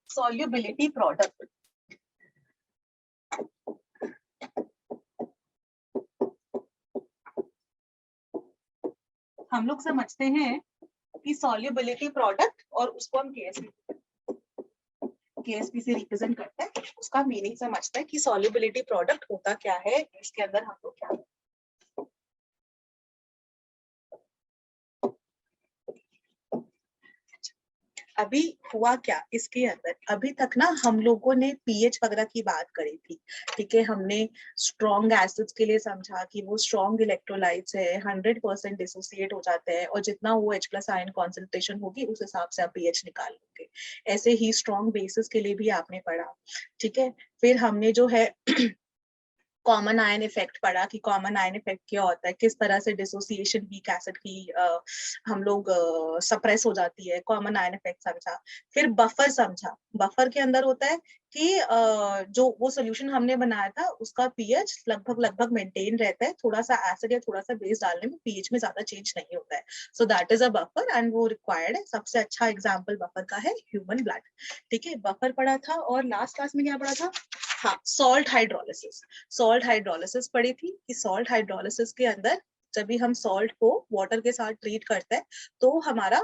Solubility product. हम लोग समझते हैं कि सॉल्युबिलिटी प्रोडक्ट और उसको हम केएसपी से रिप्रेजेंट करते हैं, उसका मीनिंग समझते हैं कि सॉल्युबिलिटी प्रोडक्ट होता क्या है, इसके अंदर हम लोग क्या अभी हुआ क्या इसके अंदर। अभी तक ना हम लोगों ने पीएच वगैरह की बात करी थी, ठीक है। हमने स्ट्रॉन्ग एसिड्स के लिए समझा कि वो स्ट्रॉन्ग इलेक्ट्रोलाइट्स है, 100% डिसोसिएट हो जाते हैं और जितना वो H+ आयन कॉन्सेंट्रेशन होगी उस हिसाब से आप पीएच निकाल लोगे। ऐसे ही स्ट्रॉन्ग बेसिस के लिए भी आपने पढ़ा, ठीक है। फिर हमने जो है कॉमन आयन इफेक्ट पढ़ा कि कॉमन आयन इफेक्ट क्या होता है, किस तरह से डिसोसिएशन वीक एसिड की हम लोग सप्रेस हो जाती है, कॉमन आयन इफेक्ट समझा। फिर बफर समझा, बफर के अंदर होता है कि जो वो सोल्यूशन हमने बनाया था उसका पीएच लगभग मेंटेन रहता है, थोड़ा सा एसिड या थोड़ा सा बेस डालने में पीएच में ज्यादा चेंज नहीं होता है। So that is a buffer and वो रिक्वायर्ड है। सबसे अच्छा एग्जाम्पल बफर का है ह्यूमन ब्लड, ठीक है। बफर पढ़ा था और लास्ट क्लास में क्या पढ़ा था, हाँ, सॉल्ट हाइड्रोलिसिस। सॉल्ट हाइड्रोलिसिस पढ़ी थी कि सॉल्ट हाइड्रोलिसिस के अंदर जब भी हम सॉल्ट को वाटर के साथ ट्रीट करते हैं तो हमारा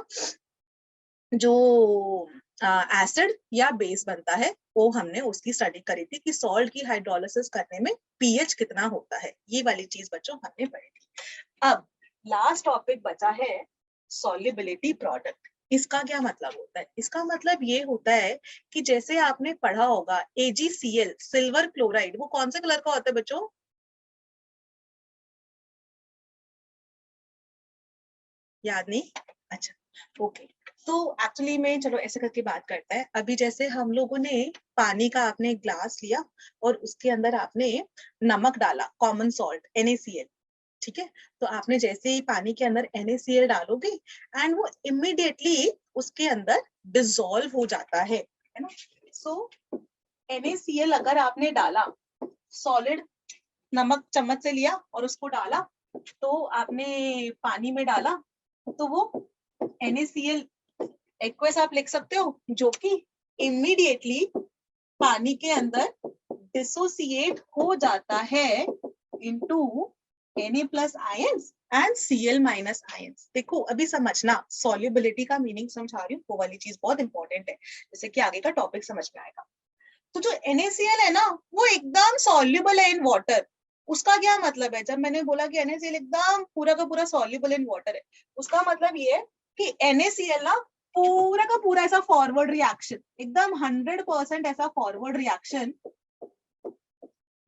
जो एसिड या बेस बनता है वो हमने उसकी स्टडी करी थी कि सॉल्ट की हाइड्रोलिसिस करने में पीएच कितना होता है। ये वाली चीज बच्चों हमने पढ़ी थी। अब लास्ट टॉपिक बचा है सॉल्युबिलिटी प्रोडक्ट। इसका क्या मतलब होता है, इसका मतलब ये होता है कि जैसे आपने पढ़ा होगा AgCl सिल्वर क्लोराइड, वो कौन से कलर का होता है बच्चों, याद नहीं? अच्छा, ओके। तो एक्चुअली में चलो ऐसे करके बात करते हैं। अभी जैसे हम लोगों ने पानी का आपने एक ग्लास लिया और उसके अंदर आपने नमक डाला, कॉमन सॉल्ट NaCl, ठीक है। तो आपने जैसे ही पानी के अंदर NaCl डालोगे एंड वो इमीडिएटली उसके अंदर डिसॉल्व हो जाता है ना। सो NaCl अगर आपने डाला, सॉलिड नमक चम्मच से लिया और उसको डाला, तो आपने पानी में डाला तो वो NaCl एक्वस आप लिख सकते हो, जो कि इमीडिएटली पानी के अंदर डिसोसिएट हो जाता है into Na+ ions and Cl- ions. देखो अभी समझना, सॉल्युबिलिटी का मीनिंग समझा रही हूँ, वो वाली चीज बहुत इंपॉर्टेंट है, जैसे कि आगे का टॉपिक समझ में आएगा। तो जो NaCl है ना वो एकदम सॉल्युबल है इन वाटर। उसका क्या मतलब है, जब मैंने बोला कि NaCl एकदम पूरा का पूरा सॉल्युबल इन वाटर है, उसका मतलब ये है कि NaCl ना पूरा का पूरा ऐसा फॉरवर्ड रिएक्शन, एकदम 100% ऐसा फॉरवर्ड रिएक्शन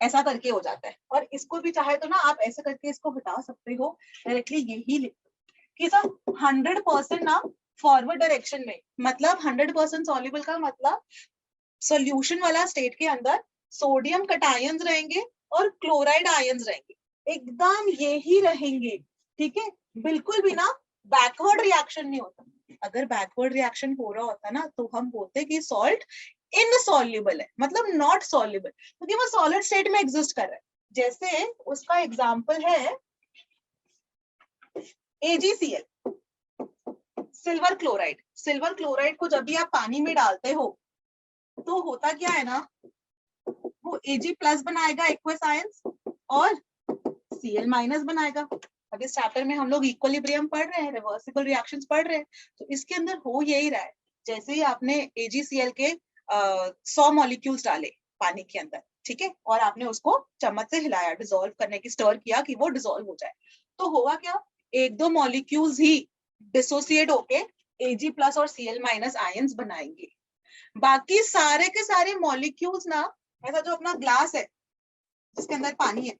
ऐसा करके हो जाता है। और इसको भी चाहे तो ना आप ऐसे करके इसको हटा सकते हो, डायरेक्टली यही लिख कि सब 100% ना फॉरवर्ड डायरेक्शन में, मतलब 100% सॉल्युबल का मतलब सॉल्यूशन वाला स्टेट के अंदर सोडियम कटायंस रहेंगे और क्लोराइड आयंस रहेंगे, एकदम यही रहेंगे, ठीक है। बिल्कुल भी ना बैकवर्ड रिएक्शन नहीं होता। अगर बैकवर्ड रिएक्शन हो रहा होता ना तो हम बोलते कि सॉल्ट इनसॉल्युबल है, मतलब नॉट सॉल्युबल, क्योंकि वो सॉलिड स्टेट में एग्जिस्ट कर रहा है। जैसे उसका एग्जांपल है AgCl, silver chloride. Silver chloride को जब भी आप पानी में डालते हो तो होता क्या है ना, वो Ag+ बनाएगा एक्वस आयंस और Cl- बनाएगा। अब इस चैप्टर में हम लोग इक्विलिब्रियम पढ़ रहे हैं, रिवर्सिबल रिएक्शंस पढ़ रहे हैं, तो इसके अंदर हो यही रहा है। जैसे ही आपने AgCl के 100 मॉलिक्यूल्स डाले पानी के अंदर, ठीक है, और आपने उसको चम्मच से हिलाया, डिसॉल्व करने की स्टर किया कि वो डिसॉल्व हो जाए, तो होगा क्या, 1-2 मॉलिक्यूल्स ही डिसोसिएट होके Ag+ और Cl- आयंस बनाएंगे। बाकी सारे के सारे मॉलिक्यूल्स ना, ऐसा जो अपना ग्लास है जिसके अंदर पानी है,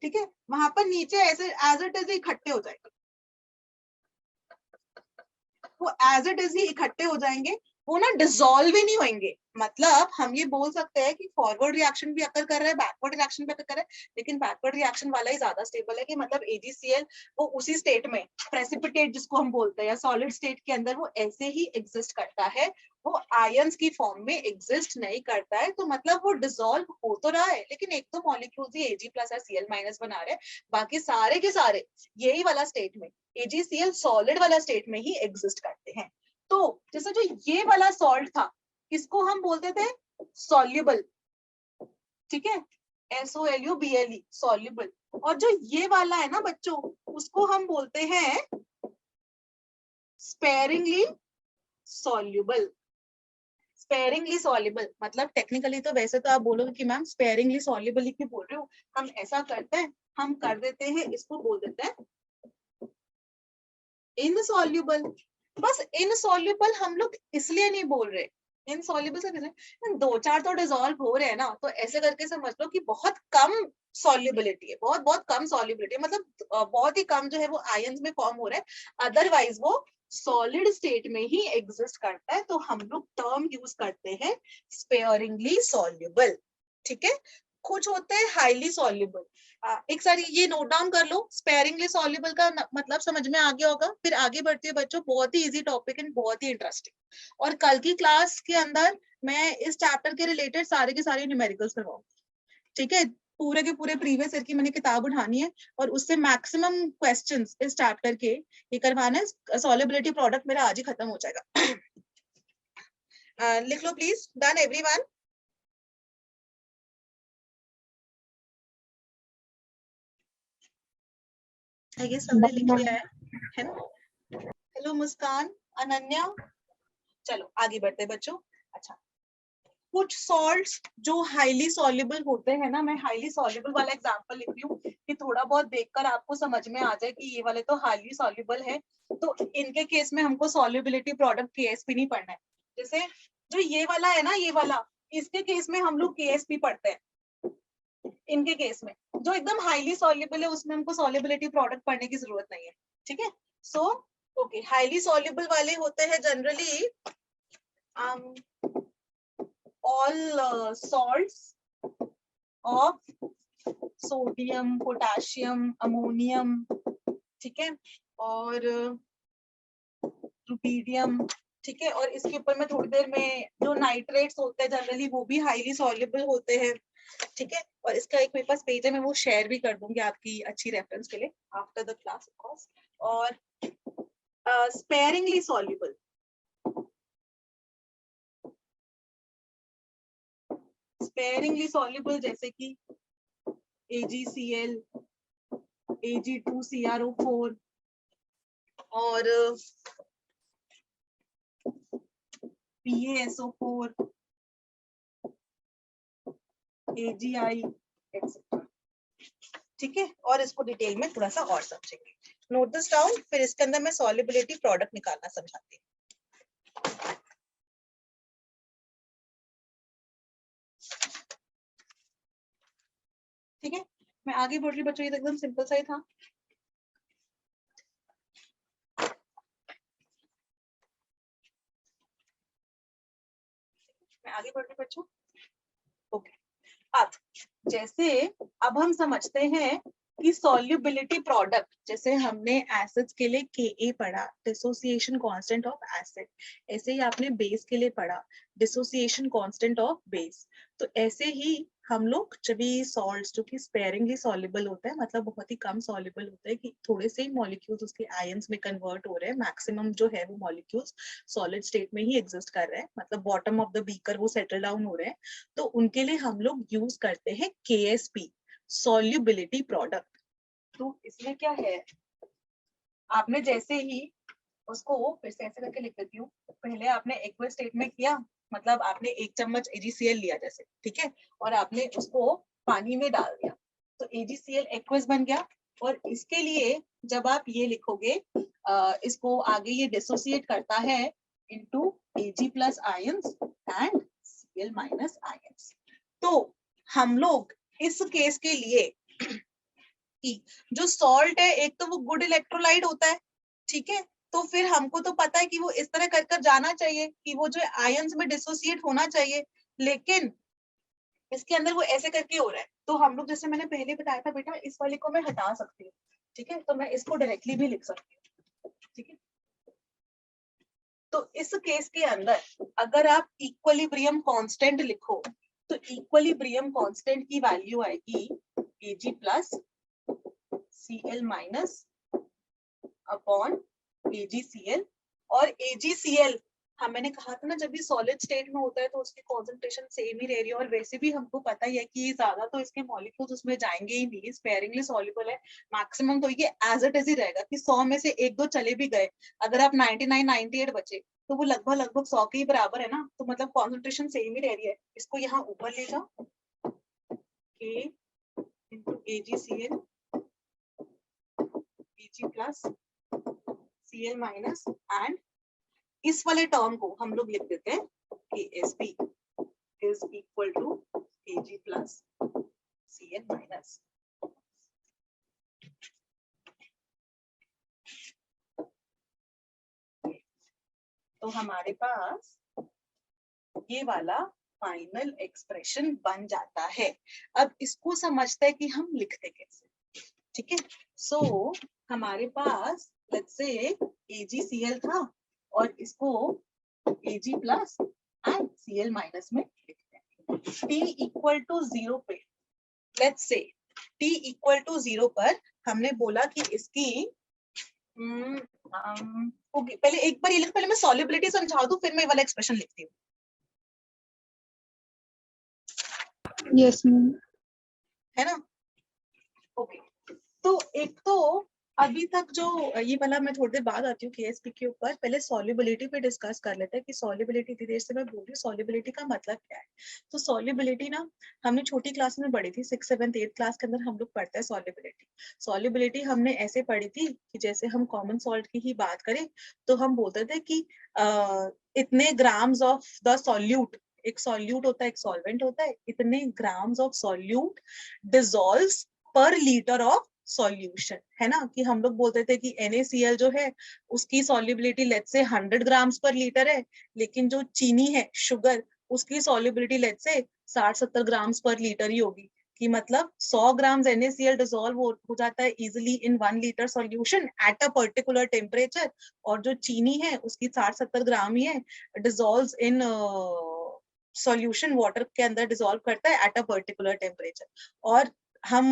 ठीक है, वहां पर नीचे ऐसे एज इट इज इकट्ठे हो जाएंगे, वो एज इट इज ही इकट्ठे हो जाएंगे, वो ना डिसॉल्व ही नहीं होंगे। मतलब हम ये बोल सकते हैं कि फॉरवर्ड रिएक्शन भी अकर कर रहा है, बैकवर्ड रिएक्शन भी अकर कर रहा है, लेकिन बैकवर्ड रिएक्शन वाला ही ज्यादा स्टेबल है, कि मतलब AgCl वो उसी स्टेट में, प्रेसिपिटेट जिसको हम बोलते हैं, या सॉलिड स्टेट के अंदर वो ऐसे ही एग्जिस्ट करता है, वो आयंस की फॉर्म में एग्जिस्ट नहीं करता है। तो मतलब वो डिसॉल्व हो तो रहा है, लेकिन एक तो मॉलिक्यूल्स ही Ag+ और Cl- बना रहे हैं, बाकी सारे के सारे यही वाला स्टेट में, AgCl सॉलिड वाला स्टेट में ही एग्जिस्ट करते हैं। तो जैसे जो ये वाला सॉल्ट था, इसको हम बोलते थे सॉल्युबल, ठीक है, SOLUBLE सॉल्युबल। और जो ये वाला है ना बच्चों, उसको हम बोलते हैं स्पेरिंगली सॉल्युबल। स्पेरिंगली सॉल्युबल मतलब टेक्निकली तो वैसे तो आप बोलोगे कि मैम स्पेरिंगली सॉल्युबल ही क्यों बोल रहे हो, हम ऐसा करते हैं, हम कर देते हैं, इसको बोल देते हैं इनसॉल्युबल। बस इनसॉल्युबल हम लोग इसलिए नहीं बोल रहे, इनसॉल्युबल से कैसे, दो चार तो डिसॉल्व हो रहे हैं ना, तो ऐसे करके समझ लो कि बहुत कम सॉल्युबिलिटी है, बहुत बहुत कम सॉल्युबिलिटी, मतलब बहुत ही कम जो है वो आयंस में फॉर्म हो रहा है, अदरवाइज वो सॉलिड स्टेट में ही एग्जिस्ट करता है, तो हम लोग टर्म यूज करते हैं स्पेयरिंगली सॉल्युबल, ठीक है। कुछ होते हैं हाईली सॉल्युबल, एक सारी ये नोट डाउन कर लो, स्पेयरिंगली सॉल्युबल का मतलब समझ में आ गया होगा। फिर आगे बढ़ते हैं बच्चों, बहुत ही इजी टॉपिक एंड बहुत ही इंटरेस्टिंग, और कल की क्लास के अंदर मैं इस चैप्टर के रिलेटेड सारे के सारे न्यूमेरिकल्स करवाऊंगी, ठीक है। पूरे के पूरे प्रीवियस ईयर की मैंने किताब उठानी है और उससे मैक्सिमम क्वेश्चंस इस चैप्टर के ये करवाना है। सॉल्युबिलिटी प्रोडक्ट मेरा आज ही खत्म हो जाएगा। लिख लो प्लीज, डन एवरीवन। ये सबने लिख लिया है ना। हेलो मुस्कान, अनन्या, चलो आगे बढ़ते बच्चों। अच्छा, कुछ सॉल्ट्स जो हाईली सॉल्युबल होते हैं ना, मैं हाईली सॉल्युबल वाला एग्जांपल लिख रही हूँ कि थोड़ा बहुत देखकर आपको समझ में आ जाए कि ये वाले तो हाईली सॉल्युबल है, तो इनके केस में हमको सॉल्युबिलिटी प्रोडक्ट केएसपी नहीं पढ़ना है। जैसे जो ये वाला है ना, ये वाला, इसके केस में हम लोग केएसपी पढ़ते हैं। इनके केस में जो एकदम हाईली सॉल्युबल है उसमें हमको सॉल्युबिलिटी प्रोडक्ट पढ़ने की जरूरत नहीं है, ठीक है। सो ओके, हाईली सॉल्युबल वाले होते हैं generally all salts of sodium, potassium, ammonium, ठीक है, और रुबीडियम, ठीक है। और इसके ऊपर में थोड़ी देर में जो नाइट्रेट्स होते हैं जनरली वो भी हाईली सॉल्युबल होते हैं, ठीक है। और इसका एक मेरे पास पेज है, मैं वो शेयर भी कर दूंगी आपकी अच्छी रेफरेंस के लिए after the class of course. और स्पेयरिंगली सॉल्युबल, स्पेयरिंगली सॉल्युबल जैसे कि AgCl, Ag2CrO4 और PaSO4, AgI एक्सेट्रा, ठीक है। और इसको डिटेल में थोड़ा सा और समझेंगे, नोट दिस डाउन, फिर इसके अंदर मैं सॉल्युबिलिटी प्रोडक्ट निकालना समझाती हूँ। ठीक है, मैं आगे बढ़ रही बच्चों, ये तो एकदम सिंपल सा ही था। मैं आगे बढ़ रही बच्चों, ओके। अब जैसे अब हम समझते हैं कि सॉल्युबिलिटी प्रोडक्ट, जैसे हमने एसिड्स के लिए Ka पढ़ा, डिसोसिएशन कांस्टेंट ऑफ एसिड, ऐसे ही आपने बेस के लिए पढ़ा डिसोसिएशन कांस्टेंट ऑफ बेस। तो ऐसे ही हम लोग जब ये सॉल्ट्स जो कि स्पेयरिंगली सॉल्युबल होता है, मतलब बहुत ही कम सॉल्युबल होता है, कि थोड़े से ही मॉलिक्यूल्स उसके आयंस में कन्वर्ट हो रहे हैं, मैक्सिमम जो है वो मॉलिक्यूल्स सॉलिड स्टेट में ही एग्जिस्ट कर रहे हैं, मतलब बॉटम ऑफ द बीकर वो सेटल डाउन हो रहे हैं, तो उनके लिए हम लोग यूज करते हैं KSP, सॉल्युबिलिटी प्रोडक्ट। तो इसमें क्या है, आपने जैसे ही उसको फिर से ऐसे करके लिख देती हूँ, पहले आपने एक्वस स्टेट में किया, मतलब आपने 1 चम्मच AgCl लिया जैसे, ठीक है, और आपने उसको पानी में डाल दिया, तो AgCl एक्वस बन गया। और इसके लिए जब आप ये लिखोगे, इसको आगे ये डिसोसिएट करता है into Ag plus ions and Cl minus ions. तो हम लोग इस केस के लिए जो सॉल्ट है, एक तो वो गुड इलेक्ट्रोलाइट होता है, ठीक है, तो फिर हमको तो पता है कि वो इस तरह कर जाना चाहिए कि वो जो आयंस में डिसोसिएट होना चाहिए, लेकिन इसके अंदर वो ऐसे करके हो रहा है, तो हम लोग जैसे मैंने पहले बताया था बेटा, इस वाले को मैं हटा सकती हूँ, ठीक है, तो मैं इसको डायरेक्टली भी लिख सकती हूँ, ठीक है। तो इस केस के अंदर अगर आप इक्विलिब्रियम कांस्टेंट लिखो, तो इक्विलिब्रियम कांस्टेंट की वैल्यू आएगी Ag plus Cl minus upon AgCl, और AgCl हाँ मैंने कहा था ना, जब भी सॉलिड स्टेट में होता है तो उसकी कॉन्सेंट्रेशन सेम ही रह रही है, और वैसे भी हमको पता ही है कि ज्यादा तो इसके मॉलिक्यूल्स उसमें जाएंगे ही नहीं, स्पेयरिंगली सॉल्युबल है। मैक्सिमम तो ये एज इट इज ही रहेगा कि 100 में से एक दो चले भी गए, अगर आप 99 98 बचे तो वो लगभग लगभग 100 के ही बराबर है ना, तो मतलब कॉन्सेंट्रेशन सेम ही रह रही है। इसको यहाँ ऊपर ले जाओ, K into AgCl, Ag plus Cl minus, and इस वाले टर्म को हम लोग लिख देते हैं कि Sp is equal to Ag plus Cl minus। तो हमारे पास ये वाला फाइनल एक्सप्रेशन बन जाता है। अब इसको समझते हैं कि हम लिखते कैसे, ठीक है। सो हमारे पास लेट्स से AgCl था और इसको Ag plus and Cl minus में लिखते हैं। T इक्वल टू 0 पे, let's say T equal to 0 पर हमने बोला कि इसकी पहले एक बार ये लिख, पहले मैं सॉल्युबिलिटी समझा दूं फिर मैं ये वाला एक्सप्रेशन लिखती हूँ। Yes ma'am. है ना, ओके। तो एक तो अभी तक जो ये वाला, मैं थोड़ी देर बाद आती हूँ KSP के ऊपर, पहले सॉल्युबिलिटी पे डिस्कस कर लेते हैं कि सॉल्युबिलिटी, इतनी देर से मैं बोल रही हूँ सॉल्युबिलिटी का मतलब क्या है। तो सॉल्युबिलिटी ना हमने छोटी क्लास में पढ़ी थी, 6th 7th 8th क्लास के अंदर हम लोग पढ़ते हैं सॉल्युबिलिटी। सॉल्युबिलिटी हमने ऐसे पढ़ी थी कि जैसे हम कॉमन सॉल्ट की ही बात करें तो हम बोलते थे कि इतने ग्राम्स ऑफ द सॉल्यूट, एक सॉल्यूट होता है एक सॉल्वेंट होता है, इतने ग्राम्स ऑफ सॉल्यूट डिसॉल्व्स पर लीटर ऑफ सॉल्यूशन, है ना। कि हम लोग बोलते थे कि NaCl जो है उसकी सॉल्युबिलिटी लेट्स से 100 ग्राम्स पर लीटर है, लेकिन जो चीनी है शुगर, उसकी सॉल्युबिलिटी लेट्स से 60-70 ग्राम्स पर लीटर ही होगी। कि मतलब 100 ग्राम्स NaCl डिसॉल्व हो जाता है easily in 1 litre solution at a particular temperature, और जो चीनी है उसकी 60-70 ग्राम ही है, डिसॉल्व इन सॉल्यूशन वाटर के अंदर डिसॉल्व करता है एट अ पर्टिकुलर टेम्परेचर। और हम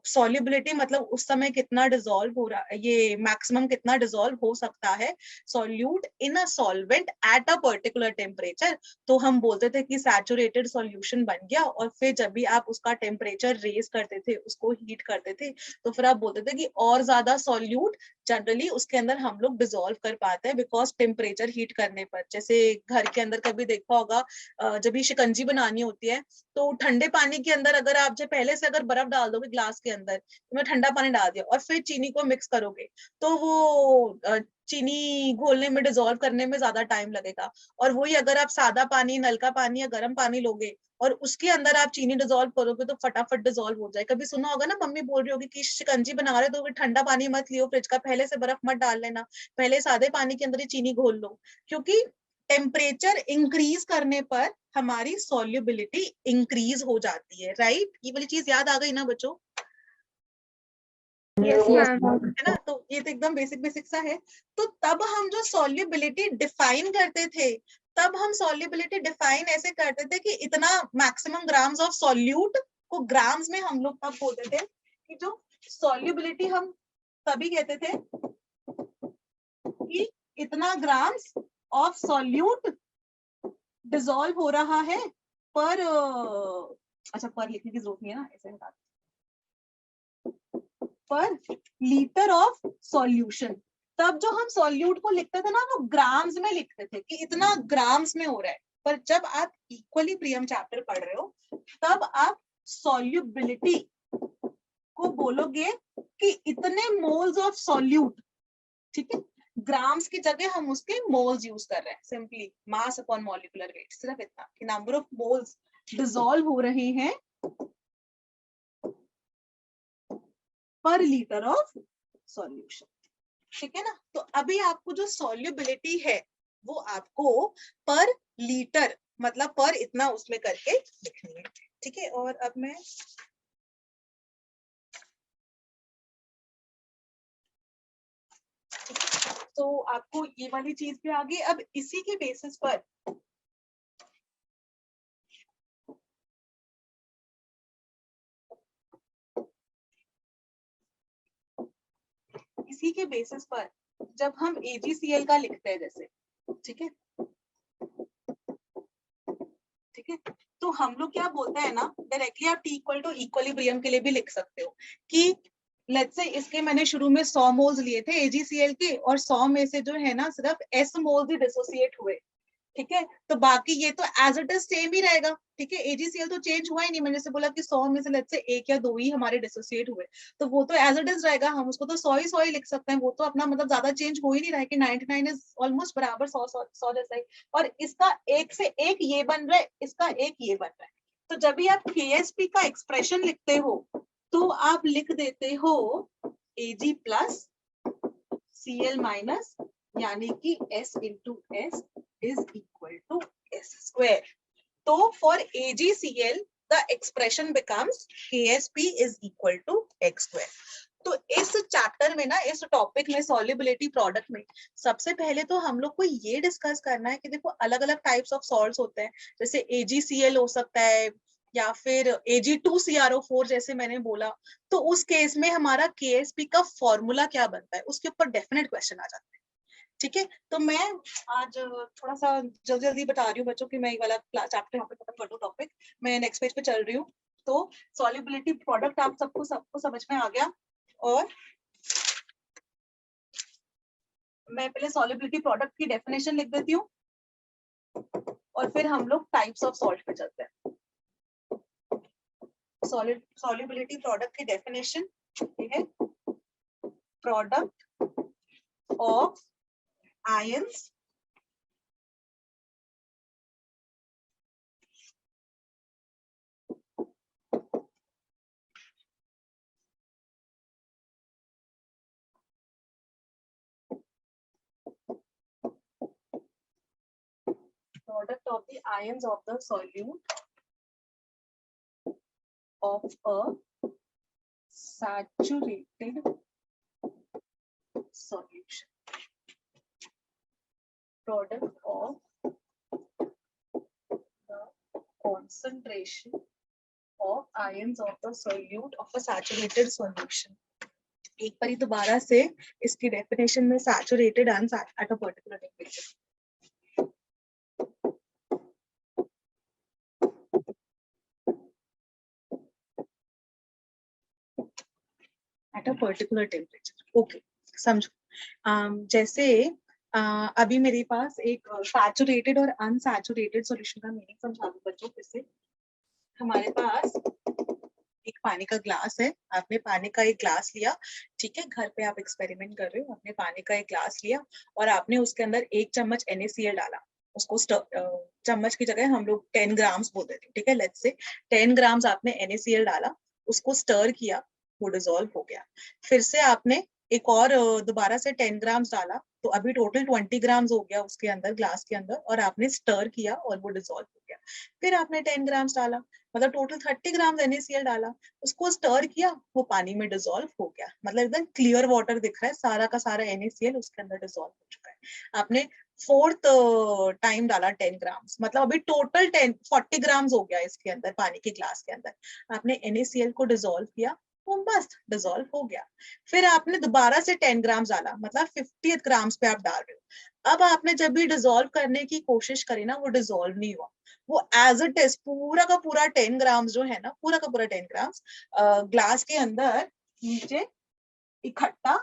सॉल्युबिलिटी मतलब उस समय कितना डिसॉल्व हो रहा है, ये मैक्सिमम कितना डिसॉल्व हो सकता है solute in a solvent eight a particular temperature, तो हम बोलते थे कि सैचुरेटेड सॉल्यूशन बन गया। और फिर जब भी आप उसका टेम्परेचर रेज करते थे, उसको हीट करते थे, तो फिर आप बोलते थे कि और ज्यादा सॉल्यूट जनरली उसके अंदर हम लोग डिसॉल्व कर पाते हैं बिकॉज टेम्परेचर हीट करने पर। जैसे घर के अंदर कभी देखा होगा, जब भी शिकंजी बनानी होती है तो ठंडे पानी के अंदर अगर आप जो पहले से अगर बर्फ डाल दोगे ग्लास के अंदर, तो मैं ठंडा पानी डाल दिया और फिर चीनी को मिक्स करोगे, तो वो चीनी घोलने में, डिसॉल्व करने में ज्यादा टाइम लगेगा। और वही अगर आप सादा पानी, नलका पानी या गर्म पानी लोगे और उसके अंदर आप चीनी डिसॉल्व करोगे तो फटाफट डिसॉल्व हो जाए। कभी सुना होगा ना, मम्मी बोल रही होगी कि शिकंजी बना रहे तो ठंडा पानी मत लियो फ्रिज का, पहले से बर्फ मत डाल लेना, पहले सादे पानी के अंदर ही चीनी घोल लो। क्योंकि टेम्परेचर इंक्रीज करने पर हमारी सॉल्युबिलिटी इंक्रीज हो जाती है, राइट। ये वाली चीज याद आ गई ना बच्चों, यस मैम। है ना। तो ये तो एकदम बेसिक बेसिक सा है। तो तब हम जो सॉल्युबिलिटी डिफाइन करते थे, तब हम सॉल्युबिलिटी डिफाइन ऐसे करते थे कि इतना मैक्सिमम ग्राम्स ऑफ सॉल्यूट को ग्राम्स में हम लोग तब बोलते थे कि जो सॉल्युबिलिटी हम तभी कहते थे कि इतना ग्राम्स ऑफ सॉल्यूट डिसॉल्व हो रहा है पर अच्छा पर लिखने की जरूरत नहीं है ना, ऐसे हटा पर लीटर ऑफ सॉल्यूशन। तब जो हम सॉल्यूट को लिखते थे ना, वो ग्राम्स में लिखते थे कि इतना ग्राम्स में हो रहा है। पर जब आप इक्वली प्रियम चैप्टर पढ़ रहे हो, तब आप सॉल्युबिलिटी को बोलोगे कि इतने मोल्स ऑफ सॉल्यूट, ठीक है। ग्राम्स की जगह हम उसके मोल्स यूज कर रहे हैं, simply mass upon molecular weight, सिर्फ इतना कि नंबर ऑफ मोल्स डिसॉल्व हो रहे हैं पर लीटर ऑफ सॉल्यूशन, ठीक है ना। तो अभी आपको जो सॉल्युबिलिटी है वो आपको पर लीटर मतलब पर इतना उसमें करके लिखनी है, ठीक है। और अब मैं तो आपको ये वाली चीज पे आगे, अब इसी के बेसिस पर जब हम AgCl का लिखते हैं जैसे, ठीक है, ठीक है, तो हम लोग क्या बोलते हैं ना, डायरेक्टली आप T इक्वल टू इक्विलिब्रियम के लिए भी लिख सकते हो कि लेट्स से इसके मैंने शुरू में 100 मोल्स लिए थे AgCl के, और 100 में से जो है ना सिर्फ S मोल्स ही डिसोसिएट हुए, ठीक है, तो बाकी ये तो एज इट इज सेम ही रहेगा, ठीक है, AgCl तो चेंज हुआ ही नहीं, मैंने जैसे बोला कि 100 में से लेट्स से 1 या 2 ही हमारे डिसोसिएट हुए, तो वो तो एज इट इज रहेगा, हम उसको तो 100 ही लिख सकते हैं, वो तो अपना मतलब ज्यादा चेंज हो ही नहीं रहा है कि 99 इज ऑलमोस्ट बराबर 100 जैसा ही, और इसका एक से एक ये बन रहा है, इसका एक ये बन रहा है, तो जब भी आप KSP का एक्सप्रेशन लिखते हो तो आप लिख देते हो Ag प्लस Cl माइनस, यानी कि S into S is equal to S square. So for AgCl, the expression becomes KSP is equal to X square. तो इस चैप्टर में ना, इस टॉपिक में, सॉल्युबिलिटी प्रोडक्ट में, सबसे पहले तो हम लोग को ये डिस्कस करना है कि देखो अलग अलग टाइप्स ऑफ सॉल्ट्स होते हैं, जैसे AgCl हो सकता है या फिर Ag2CrO4 जैसे मैंने बोला, तो उस केस में हमारा KSP का फॉर्मूला क्या बनता है, उसके ऊपर डेफिनेट क्वेश्चन आ जाता है, ठीक है, तो मैं आज थोड़ा सा जल्दी जल्दी बता रही हूँ बच्चों की, मैं ये वाला चैप्टर यहाँ पे खत्म कर दूं टॉपिक, मैं नेक्स्ट पेज पे चल रही हूँ, तो सॉल्युबिलिटी प्रोडक्ट आप सबको समझ में आ गया, और मैं पहले सॉल्युबिलिटी प्रोडक्ट की डेफिनेशन लिख देती हूँ और फिर हम लोग टाइप्स ऑफ सॉल्ट पे चलते हैं। सॉल्युबिलिटी प्रोडक्ट की डेफिनेशन ये है, product of ions product of the ions of the solute of a saturated solution. Product of the concentration of ions of the solute of a saturated solution. एक बार दोबारा से इसकी डेफिनेशन में, saturated eight a particular temperature, eight a particular temperature, okay, समझो। जैसे अभी मेरे पास एक सैचुरेटेड और अनसैचुरेटेड सॉल्यूशन का मीनिंग समझा दूं बच्चों फिर से। हमारे पास एक पानी का ग्लास है, आपने पानी का एक ग्लास लिया, ठीक है, घर पे आप एक्सपेरिमेंट कर रहे हो, आपने पानी का एक ग्लास लिया और आपने उसके अंदर 1 चम्मच NaCl डाला, उसको चम्मच की जगह हम लोग 10 ग्राम्स बोल देते हैं, ठीक है, लेट्स से 10 ग्राम्स आपने NaCl डाला, उसको स्टर किया, वो डिसॉल्व हो गया, फिर से आपने एक और दोबारा से 10 ग्राम्स डाला, तो अभी टोटल 20 ग्राम्स हो गया उसके अंदर, ग्लास के अंदर, और आपने स्टर किया और वो डिसॉल्व हो गया, फिर आपने 10 ग्राम्स डाला, मतलब टोटल 30 ग्राम्स NaCl डाला, उसको स्टर किया, वो पानी में डिसॉल्व हो गया, मतलब एकदम क्लियर वाटर दिख रहा है, सारा का सारा NaCl उसके अंदर डिसॉल्व हो चुका है। आपने 4th टाइम डाला 10 ग्राम्स, मतलब अभी टोटल 40 ग्राम्स हो गया इसके अंदर, पानी के ग्लास के अंदर, आपने NaCl को डिसॉल्व किया, वो मस्त डिसॉल्व हो गया, फिर आपने दोबारा से 10 ग्राम्स डाला, मतलब 50th ग्राम्स पे आप डाल रहे हो, अब आपने जब भी डिसॉल्व करने की कोशिश करी ना, वो डिसॉल्व नहीं हुआ, वो एज इट इज पूरा का पूरा 10 ग्राम्स जो है ना, पूरा का पूरा 10 ग्राम्स ग्लास के अंदर नीचे इकट्ठा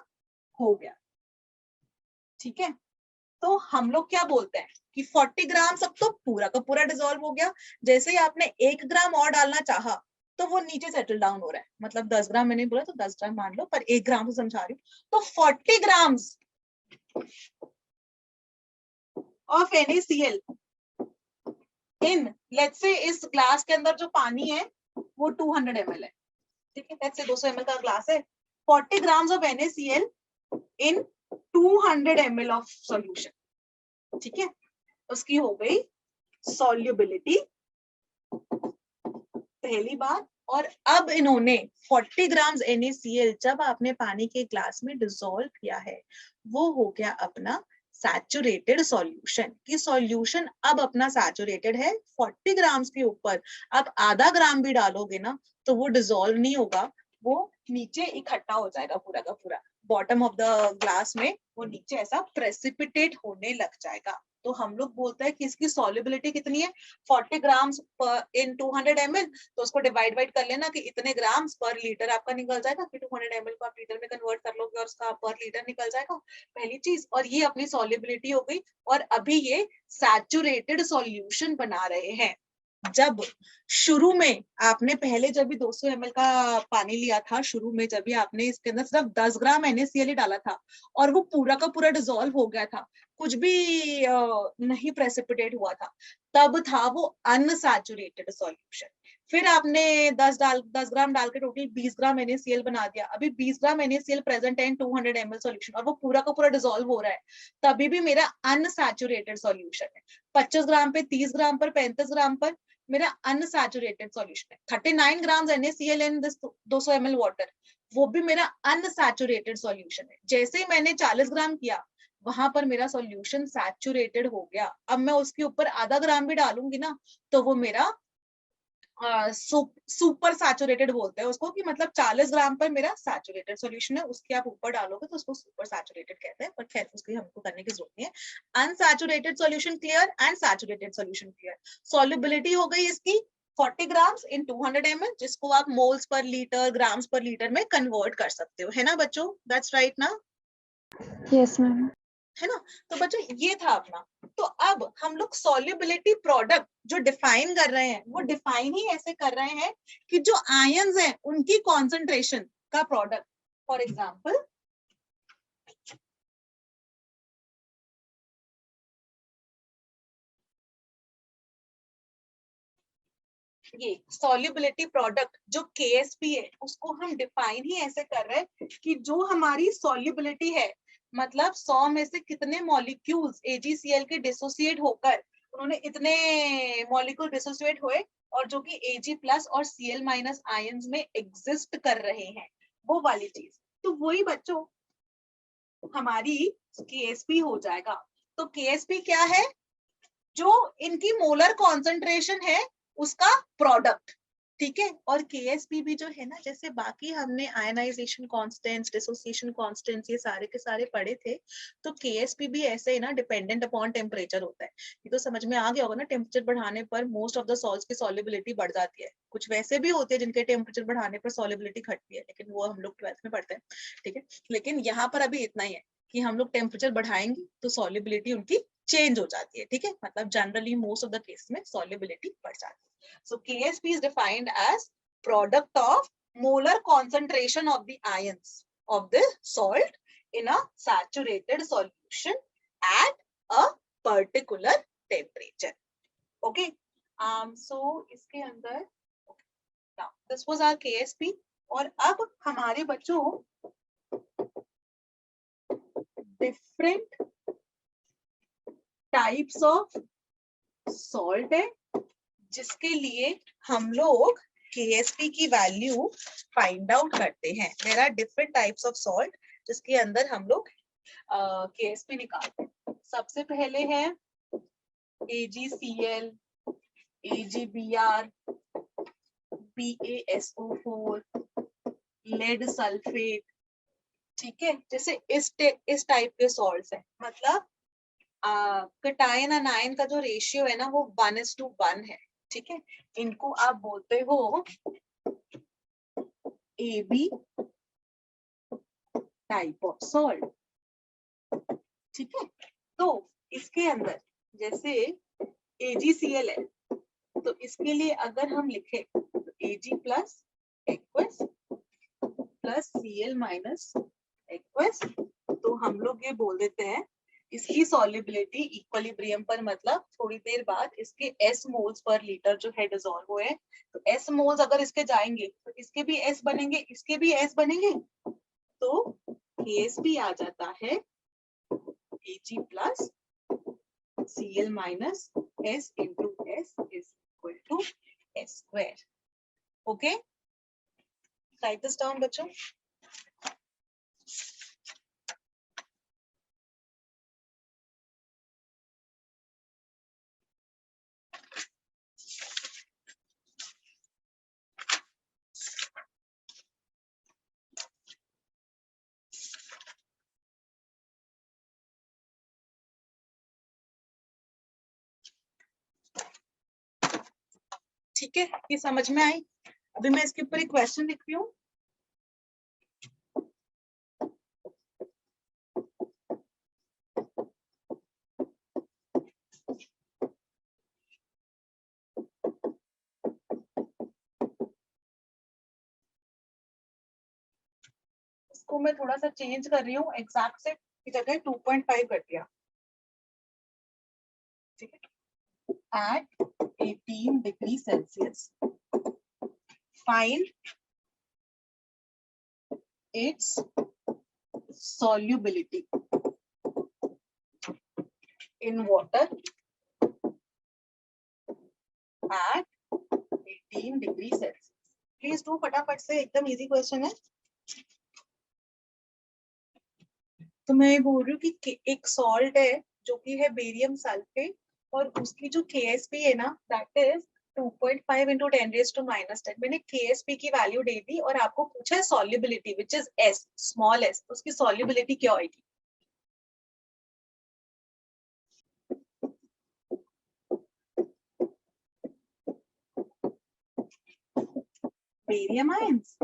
हो गया, ठीक है, तो हम लोग क्या बोलते हैं कि 40 ग्राम सब तो पूरा का पूरा डिसॉल्व हो गया, जैसे ही आपने 1 ग्राम और डालना चाहा तो वो नीचे सेटल डाउन हो रहा है, मतलब 10 ग्राम मैंने बोला तो 10 ग्राम मान लो, पर 1 ग्राम से समझा रही हूँ, तो 40 grams of NaCl in, let's say इस ग्लास के अंदर जो पानी है वो 200 ml है, ठीक है, लेट्स से 200 ml का ग्लास है, 40 grams of NaCl in 200 ml of solution, ठीक है, उसकी हो गई सॉल्युबिलिटी, पहली बात। और अब इन्होंने 40 ग्राम्स NaCl जब आपने पानी के ग्लास में डिसॉल्व किया है, वो हो गया अपना सैचुरेटेड सॉल्यूशन, कि सॉल्यूशन अब अपना सैचुरेटेड है, 40 ग्राम्स के ऊपर आप आधा ग्राम भी डालोगे ना तो वो डिसॉल्व नहीं होगा, वो नीचे इकट्ठा हो जाएगा पूरा का पूरा, बॉटम ऑफ द ग्लास में वो नीचे ऐसा प्रेसिपिटेट होने लग जाएगा, तो हम लोग बोलते हैं कि इसकी सॉल्युबिलिटी कितनी है, 40 ग्राम्स इन 200 ml, तो उसको डिवाइड कर लेना कि इतने ग्राम्स पर लीटर आपका निकल जाएगा, कि 200 ml को आप लीटर में कन्वर्ट कर लोगे और उसका पर लीटर निकल जाएगा, पहली चीज। और ये अपनी सॉल्युबिलिटी हो गई। और अभी ये सैचुरेटेड सॉल्यूशन बना रहे हैं। जब शुरू में आपने पहले जब भी 200 ml का पानी लिया था, शुरू में जब भी आपने इसके अंदर सिर्फ 10 ग्राम NaCl ही डाला था और वो पूरा का पूरा डिसॉल्व हो गया था, कुछ भी नहीं प्रेसिपिटेट हुआ था, तब था वो अनसैचुरेटेड सॉल्यूशन। फिर आपने 10 ग्राम डाल के टोटल 20 ग्राम NaCl बना दिया। अभी 20 ग्राम NaCl प्रेजेंट है इन 200 ml सॉल्यूशन और वो पूरा का पूरा डिसॉल्व हो रहा है, तभी भी मेरा अनसैचुरेटेड सॉल्यूशन है। 25 ग्राम पे, 30 ग्राम पर, 35 ग्राम पर मेरा अनसैचुरेटेड सॉल्यूशन है। 39 ग्राम NaCl in this 200 ml water, वो भी मेरा अनसैचुरेटेड सॉल्यूशन है। जैसे ही मैंने 40 ग्राम किया, वहां पर मेरा सॉल्यूशन सैचुरेटेड हो गया। अब मैं उसके ऊपर आधा ग्राम भी डालूंगी ना, तो वो मेरा सुपर सैचुरेटेड बोलते हैं उसको, कि मतलब 40 ग्राम पर मेरा सैचुरेटेड सॉल्यूशन है, उसके आप ऊपर डालोगे तो उसको सुपर सैचुरेटेड कहते हैं। पर खैर उसकी हमको करने की जरूरत नहीं है। Unsaturated solution clear and saturated solution clear. Solubility हो गई इसकी 40 ग्राम्स इन 200 ml, जिसको आप मोल्स पर लीटर, ग्राम्स पर लीटर में कन्वर्ट कर सकते हो, है ना बच्चों? दैट्स राइट ना? Yes, ma'am. है ना? तो बच्चों ये था अपना। तो अब हम लोग सॉल्युबिलिटी प्रोडक्ट जो डिफाइन कर रहे हैं, वो डिफाइन ही ऐसे कर रहे हैं कि जो आयंस हैं उनकी कॉन्सेंट्रेशन का प्रोडक्ट। फॉर एग्जाम्पल, ये सॉल्युबिलिटी प्रोडक्ट जो KSP है, उसको हम डिफाइन ही ऐसे कर रहे हैं कि जो हमारी सॉल्युबिलिटी है, मतलब 100 में से कितने मॉलिक्यूल्स AgCl के डिसोसिएट होकर उन्होंने इतने मॉलिक्यूल डिसोसिएट हुए, और जो कि Ag प्लस और Cl माइनस आयंस में एग्जिस्ट कर रहे हैं, वो वाली चीज। तो वही बच्चों हमारी KSP हो जाएगा। तो KSP क्या है? जो इनकी मोलर कॉन्सेंट्रेशन है उसका प्रोडक्ट, ठीक है। और KSP भी जो है ना, जैसे बाकी हमने आयनाइजेशन कांस्टेंट्स, डिसोसिएशन कांस्टेंट्स, ये सारे के सारे पढ़े थे, तो KSP भी ऐसे ही ना डिपेंडेंट अपॉन टेम्परेचर होता है। ये तो समझ में आ गया होगा ना, टेम्परेचर बढ़ाने पर मोस्ट ऑफ द सॉल्ट्स की सॉल्युबिलिटी बढ़ जाती है। कुछ वैसे भी होते हैं जिनके टेम्परेचर बढ़ाने पर सॉल्युबिलिटी घटती है, लेकिन वो हम लोग 12th में पढ़ते हैं, ठीक है। लेकिन यहाँ पर अभी इतना ही है कि हम लोग टेम्परेचर बढ़ाएंगे तो सॉल्युबिलिटी उनकी चेंज हो जाती है, ठीक है। मतलब generally most of the case में सॉल्युबिलिटी बढ़ जाती है। So KSP is defined as product of molar concentration of the ions of the salt in a saturated solution at a particular temperature. Okay, so इसके अंदर this was our KSP। और अब हमारे बच्चों डिफरेंट टाइप्स ऑफ सॉल्ट है, जिसके लिए हम लोग KSP की वैल्यू फाइंड आउट करते हैं। There are different types of salt जिसके अंदर हम लोग KSP निकालते हैं। सबसे पहले है AgCl, AgBr, BaSO4, lead sulphate, ठीक है। जैसे इस टाइप के सॉल्ट्स है, मतलब कटायन अनायन का जो रेशियो है ना, वो 1:1 है, ठीक है। इनको आप बोलते हो AB टाइप ऑफ सॉल्ट, ठीक है। तो इसके अंदर जैसे AgCl है, तो इसके लिए अगर हम लिखे तो Ag plus aqueous plus Cl minus aqueous, तो हम लोग ये बोल देते हैं इसकी सॉल्युबिलिटी इक्विलिब्रियम पर, मतलब थोड़ी देर बाद इसके S मोल्स पर लीटर जो है डिसॉल्व हुए, तो S मोल्स अगर इसके जाएंगे तो इसके भी S बनेंगे, इसके भी S बनेंगे, तो KSP आ जाता है Ag plus Cl minus S into S is equal to S square. Okay, write this down बच्चों। ठीक है, ये समझ में आई। अभी मैं इसके ऊपर एक क्वेश्चन लिख रही हूँ। इसको मैं थोड़ा सा चेंज कर रही हूँ, एग्जैक्ट से की जगह 2.5 कर दिया। ठीक है, at 18 degree Celsius, find its solubility in water at 18 degree Celsius. Please do फटाफट से, एकदम इजी क्वेश्चन है। तो मैं बोल रही हूँ कि एक सॉल्ट है जो कि है बेरियम सल्फेट, और उसकी जो KSP है ना, दैट इज 2.5 into 10⁻⁻10। मैंने KSP की वैल्यू दे दी और आपको पूछा है solubility which is S, small s, उसकी सॉल्युबिलिटी क्या होगी? बेरियम आयंस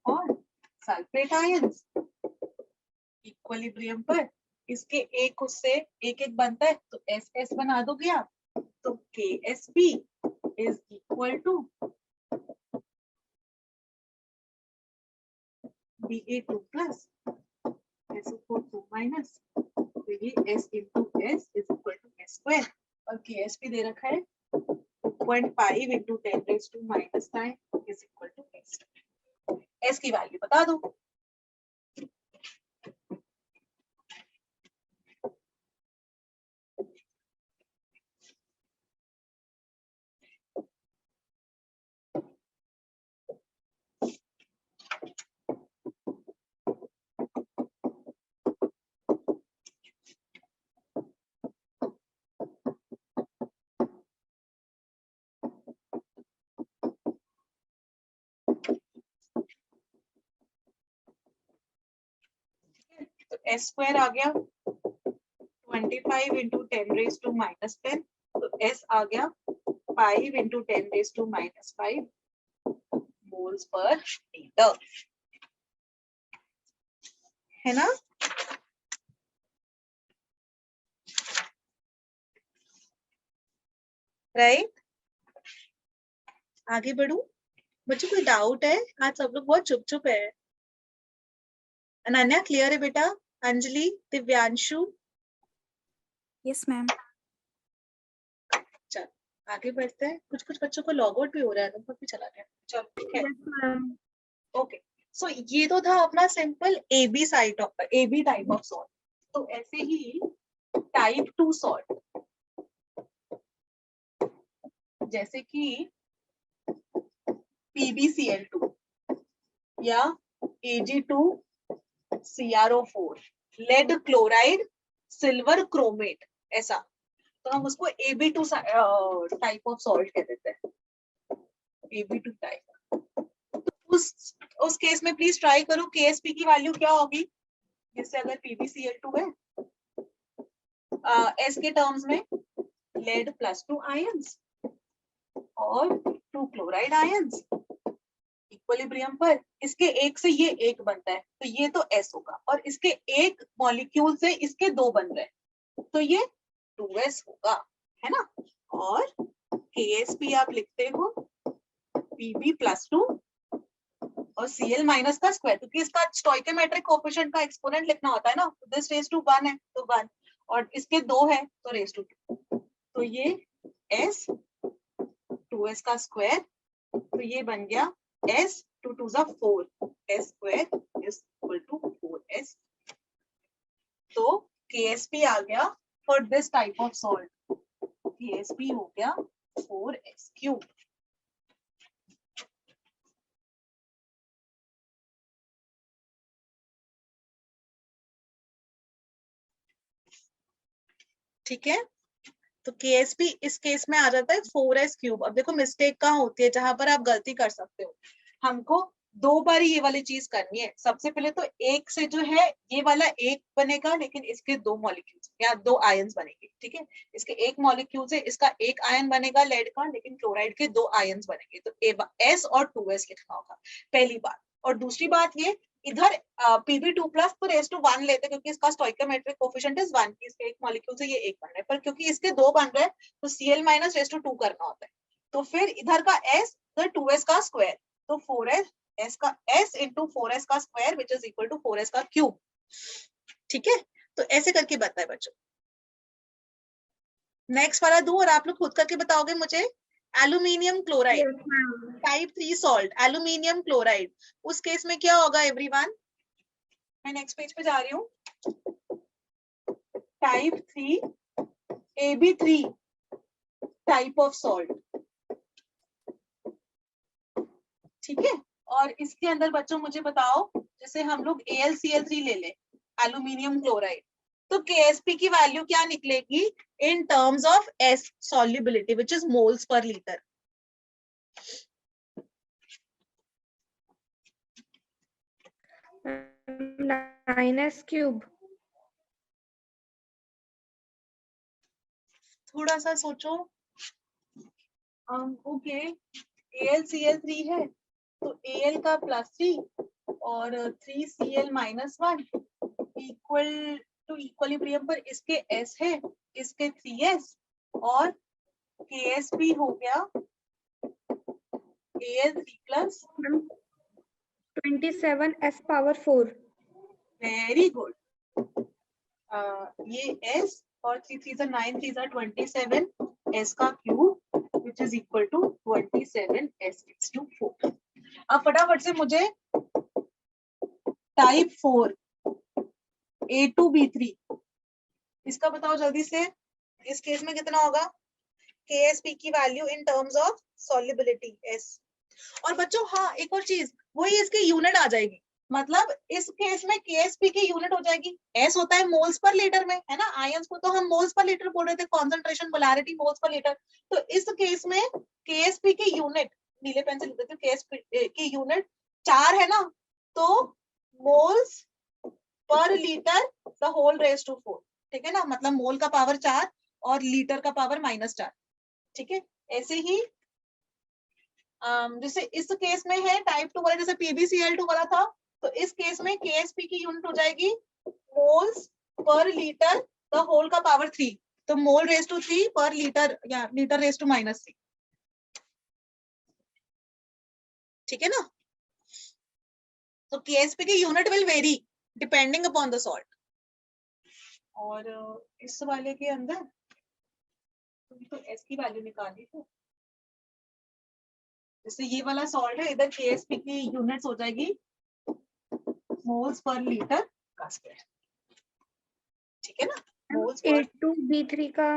और सल्फेट आयंस इक्विलिब्रियम पर, इसके एक उससे एक एक बनता है, तो SS बना दोगे आप, तो KSP is equal to Ba2 plus SO2 minus, तो ये S into S is equal to S square, और KSP दे रखा है 2.5 into 10⁻⁻9 is equal to S। S की वैल्यू बता दो। तो S स्क्वायर आ गया 25 into 10⁻⁻10, तो S आ गया 5 into 10⁻⁻5 मोल्स पर लीटर, है ना? राइट, आगे बढ़ू? मुझे कोई डाउट है? आज सब लोग बहुत चुप चुप है। अनन्या क्लियर है बेटा? अंजलि, दिव्यांशु? Yes ma'am. चल आगे बढ़ते हैं। कुछ कुछ बच्चों को लॉग आउट भी हो रहा है, अनुभव भी चला गया। चलो ठीक है, ओके। सो ये तो था अपना simple AB site of AB type of salt. तो ऐसे ही टाइप 2 सॉल्ट, जैसे कि PbCl2 या Ag2CrO4, lead chloride, silver chromate, ऐसा, तो हम उसको AB2 टाइप ऑफ सॉल्ट कह देते हैं, AB2 टाइप। उस केस में प्लीज ट्राई करो KSP की वैल्यू क्या होगी। जैसे अगर PbCl2 है, S के टर्म्स में लेड +2 आयंस और 2 क्लोराइड आयंस इक्विलिब्रियम पर, इसके एक से ये एक बनता है, तो ये तो S होगा, और इसके एक मॉलिक्यूल से इसके दो बन रहे हैं, तो ये 2S होगा, है ना? और KSP आप लिखते हो Pb+2 और Cl- का स्क्वायर, क्योंकि इसका स्टोइकोमेट्रिक कोएफिशिएंट का एक्सपोनेंट लिखना होता है ना, दिस रेज टू 1 है तो 1, और इसके 2 है तो रेज टू 2, तो ये S 2S का स्क्वायर, तो ये बन गया S 2 2 4, S square is equal to 4S। तो KSP आ गया for this type of salt, KSP हो गया 4S3। ठीक है, तो KSP इस केस में आ जाता है 4S3। अब देखो मिस्टेक कहाँ होती है, जहां पर आप गलती कर सकते हो, हमको दो बार ये वाली चीज करनी है। सबसे पहले तो एक से जो है ये वाला एक बनेगा, लेकिन इसके दो मॉलिक्यूल्स या दो आयंस बनेंगे, ठीक है। इसके एक मॉलिक्यूल से इसका एक आयन बनेगा लेड का, लेकिन क्लोराइड के दो आयंस बनेंगे। तो S और 2S लिखना होगा पहली बात। और दूसरी बात ये, इधर Pb2+ तो रेस टू 1 लेते हैं, क्योंकि इसका स्टोइकोमेट्रिक कोफिशिएंट इज 1, इसके एक मॉलिक्यूल से ये एक बन रहा है, पर क्योंकि इसके दो बन रहे हैं तो Cl- रेस टू 2 करना होता है। तो फिर इधर का S, इधर 2S का स्क्वायर, तो 4S S का S इंटू 4S का square which is equal to 4S का क्यूब, ठीक है। तो ऐसे करके बताए बच्चों। नेक्स्ट वाला दो और आप लोग खुद करके बताओगे मुझे। Aluminium chloride Yes, ma'am. Type 3 salt, aluminium chloride, उस केस में क्या होगा एवरीवन? मैं नेक्स्ट पेज पे जा रही हूँ। Type 3 AB3 type of salt, ठीक है। और इसके अंदर बच्चों मुझे बताओ, जैसे हम लोग AlCl3 ले ले, एल्यूमिनियम क्लोराइड, तो KSP की वैल्यू क्या निकलेगी in terms of S solubility which is moles per litre? Minus cube. थोड़ा सा सोचो। ओके, AlCl3 है तो Al का +3 और 3Cl-1 इक्वल टू इक्विलिब्रियम पर इसके S है, इसके 3S, और KSP हो गया Al3+। 27s power 4. Very good. ये S और 3 3 9 3 27 S का cube which is equal to 27 S/4। अब फटाफट से मुझे टाइप 4 A2B3 इसका बताओ जल्दी से। इस केस में कितना होगा KSP की value in terms of solubility S। और बच्चों हाँ, एक और चीज, वही इसकी यूनिट आ जाएगी। मतलब इस केस में KSP की यूनिट हो जाएगी, S होता है मोल्स पर लीटर में, है ना। आयंस को तो हम मोल्स पर लीटर बोल रहे थे, concentration polarity moles per litre. तो इस केस में KSP की यूनिट, नीले पेन से लिख देते हैं, KSP की यूनिट 4 है ना, तो moles per litre the whole raise to 4, ठीक है ना। मतलब मोल का पावर 4 और लीटर का पावर -4, ठीक है। ऐसे ही जैसे इस केस में है टाइप 2 वाला, जैसे PbCl2 वाला था, तो इस केस में KSP की यूनिट हो जाएगी moles per litre the whole का पावर 3, तो मोल रेज टू 3 पर लीटर या लीटर रेज टू -3, ठीक है ना। तो KSP की unit will very depending upon the salt. और इस वाले के अंदर तो S की वैल्यू निकाली थी, जैसे ये वाला सॉल्ट है, इधर KSP की यूनिट्स हो जाएगी मोल्स पर लीटर का स्क्वायर, ठीक है ना। मोल्स पर A2B3 का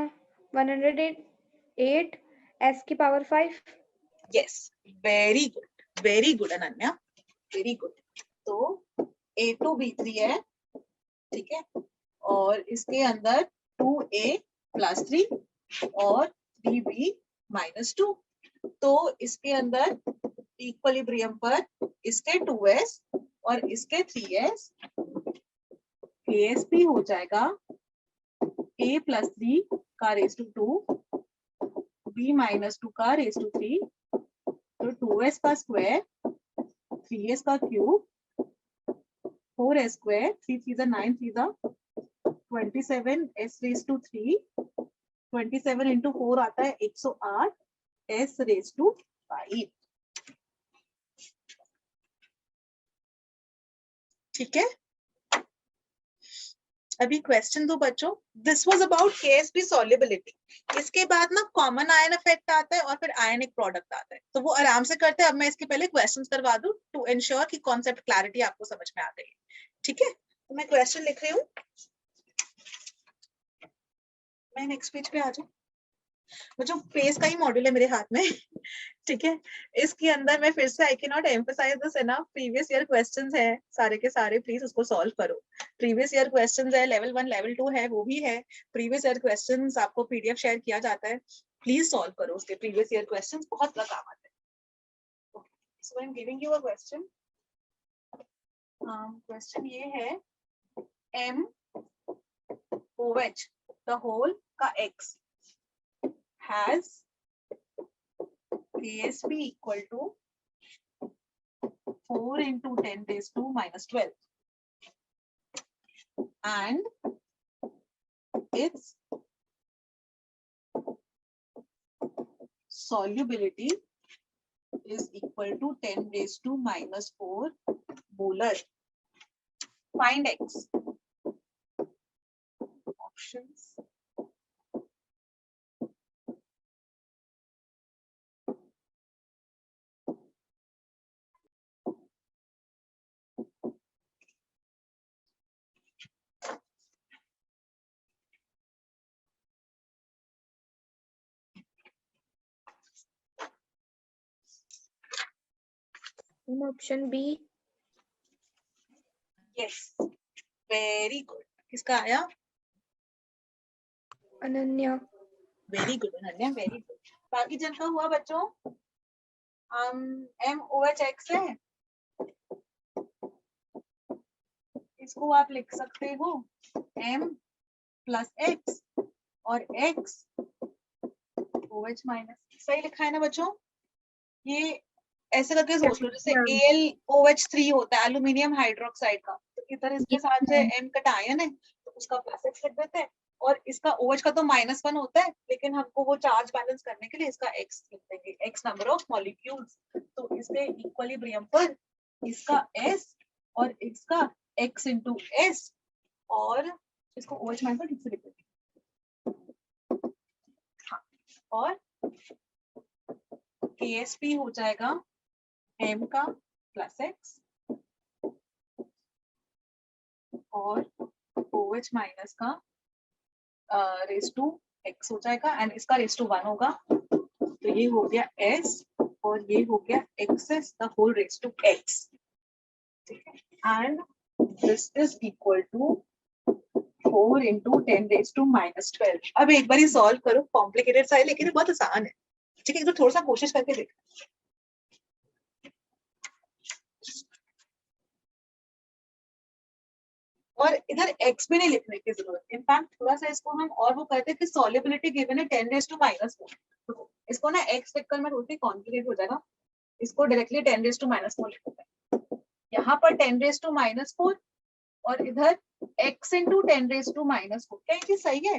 108 S की power 5. Yes, very good, very good Ananya, very good. तो A2B3 है, ठीक है, और इसके अंदर 2A+3 और 3B-2, तो इसके अंदर इक्विलिब्रियम पर इसके 2S और इसके 3S, KSP हो जाएगा A+3 का रेज टू 2, B-2 का रेज टू 3, तो 2S का स्क्वायर, 3S का cube, 4S square, 3 3 9 3 27 S raise to 3, 27 into 4 आता है 108 S रेज टू 5, ठीक है। अभी क्वेश्चन दो बच्चों, this was about KSP solubility. इसके बाद ना कॉमन आयन इफेक्ट आता है और फिर आयनिक प्रोडक्ट आता है, तो वो आराम से करते हैं। अब मैं इसके पहले क्वेश्चंस करवा दूं टू इंश्योर कि कॉन्सेप्ट क्लैरिटी आपको समझ में आ गई है, ठीक है। तो मैं क्वेश्चन लिख रही हूँ, मैं नेक्स्ट पेज पे आ जाऊँ। वो जो पेज का ही मॉड्यूल है मेरे हाथ में ठीक है। इसके अंदर मैं फिर से I can not emphasise this enough, previous year questions है सारे के सारे, प्लीज उसको सॉल्व करो। प्रीवियस ईयर क्वेश्चंस है, लेवल 1 लेवल 2 है, वो भी है। प्रीवियस ईयर क्वेश्चंस आपको PDF शेयर किया जाता है, प्लीज सॉल्व करो उसके प्रीवियस ईयर क्वेश्चंस, बहुत काम आते हैं। So I am giving you a question, question ये है MOH द होल का X has KSP equal to 4 into 10 raised to minus 12 and its solubility is equal to 10 raised to minus 4 molar. Find X. Options. Option B. Yes. Very good. किसका आया? Ananya. Very good, Ananya. Very good. बाकी जन का हुआ बच्चों? MOHX है. इसको आप लिख सकते हो M plus X और X OH माइनस. सही लिखा है ना बच्चों? ये ऐसे करके सोच लो जैसे AlOH3 होता है एल्यूमिनियम हाइड्रोक्साइड का, तो इधर इसके साथ जो M कटायन है तो उसका प्लस X लिख देते हैं और इसका OH का तो -1 होता है, लेकिन हमको वो चार्ज बैलेंस करने के लिए इसका X लिख देंगे, X नंबर ऑफ मॉलिक्यूल्स. तो इसके इक्विलिब्रियम पर इसका S और इसका X into S और इसको OH माइनस ठीक से लिख देंगे. हाँ, और KSP हो जाएगा M का प्लस X और OH माइनस का रेस टू X हो जाएगा एंड इसका रेस टू 1 होगा. तो ये हो गया S और ये हो गया XS the whole raise to X. ठीक है, and this is equal to 4 into 10 raised to minus 12. अब एक बार ही सॉल्व करो, कॉम्प्लिकेटेड सा है लेकिन ये बहुत आसान है. ठीक है, तो थोड़ा सा कोशिश करके देखो. और इधर x भी नहीं लिखने की जरूरत. इनफैक्ट थोड़ा सा इसको हम और वो करते हैं कि सॉल्युबिलिटी गिवन है 10 raised to minus 4. तो इसको ना x लिखकर मैं थोड़ी कॉम्प्लिकेट हो जाएगा, इसको डायरेक्टली 10 raised to minus 4 लिखते हैं. यहाँ पर 10 raised to minus 4 और इधर x into 10 raised to minus 4. क्या ये चीज सही है?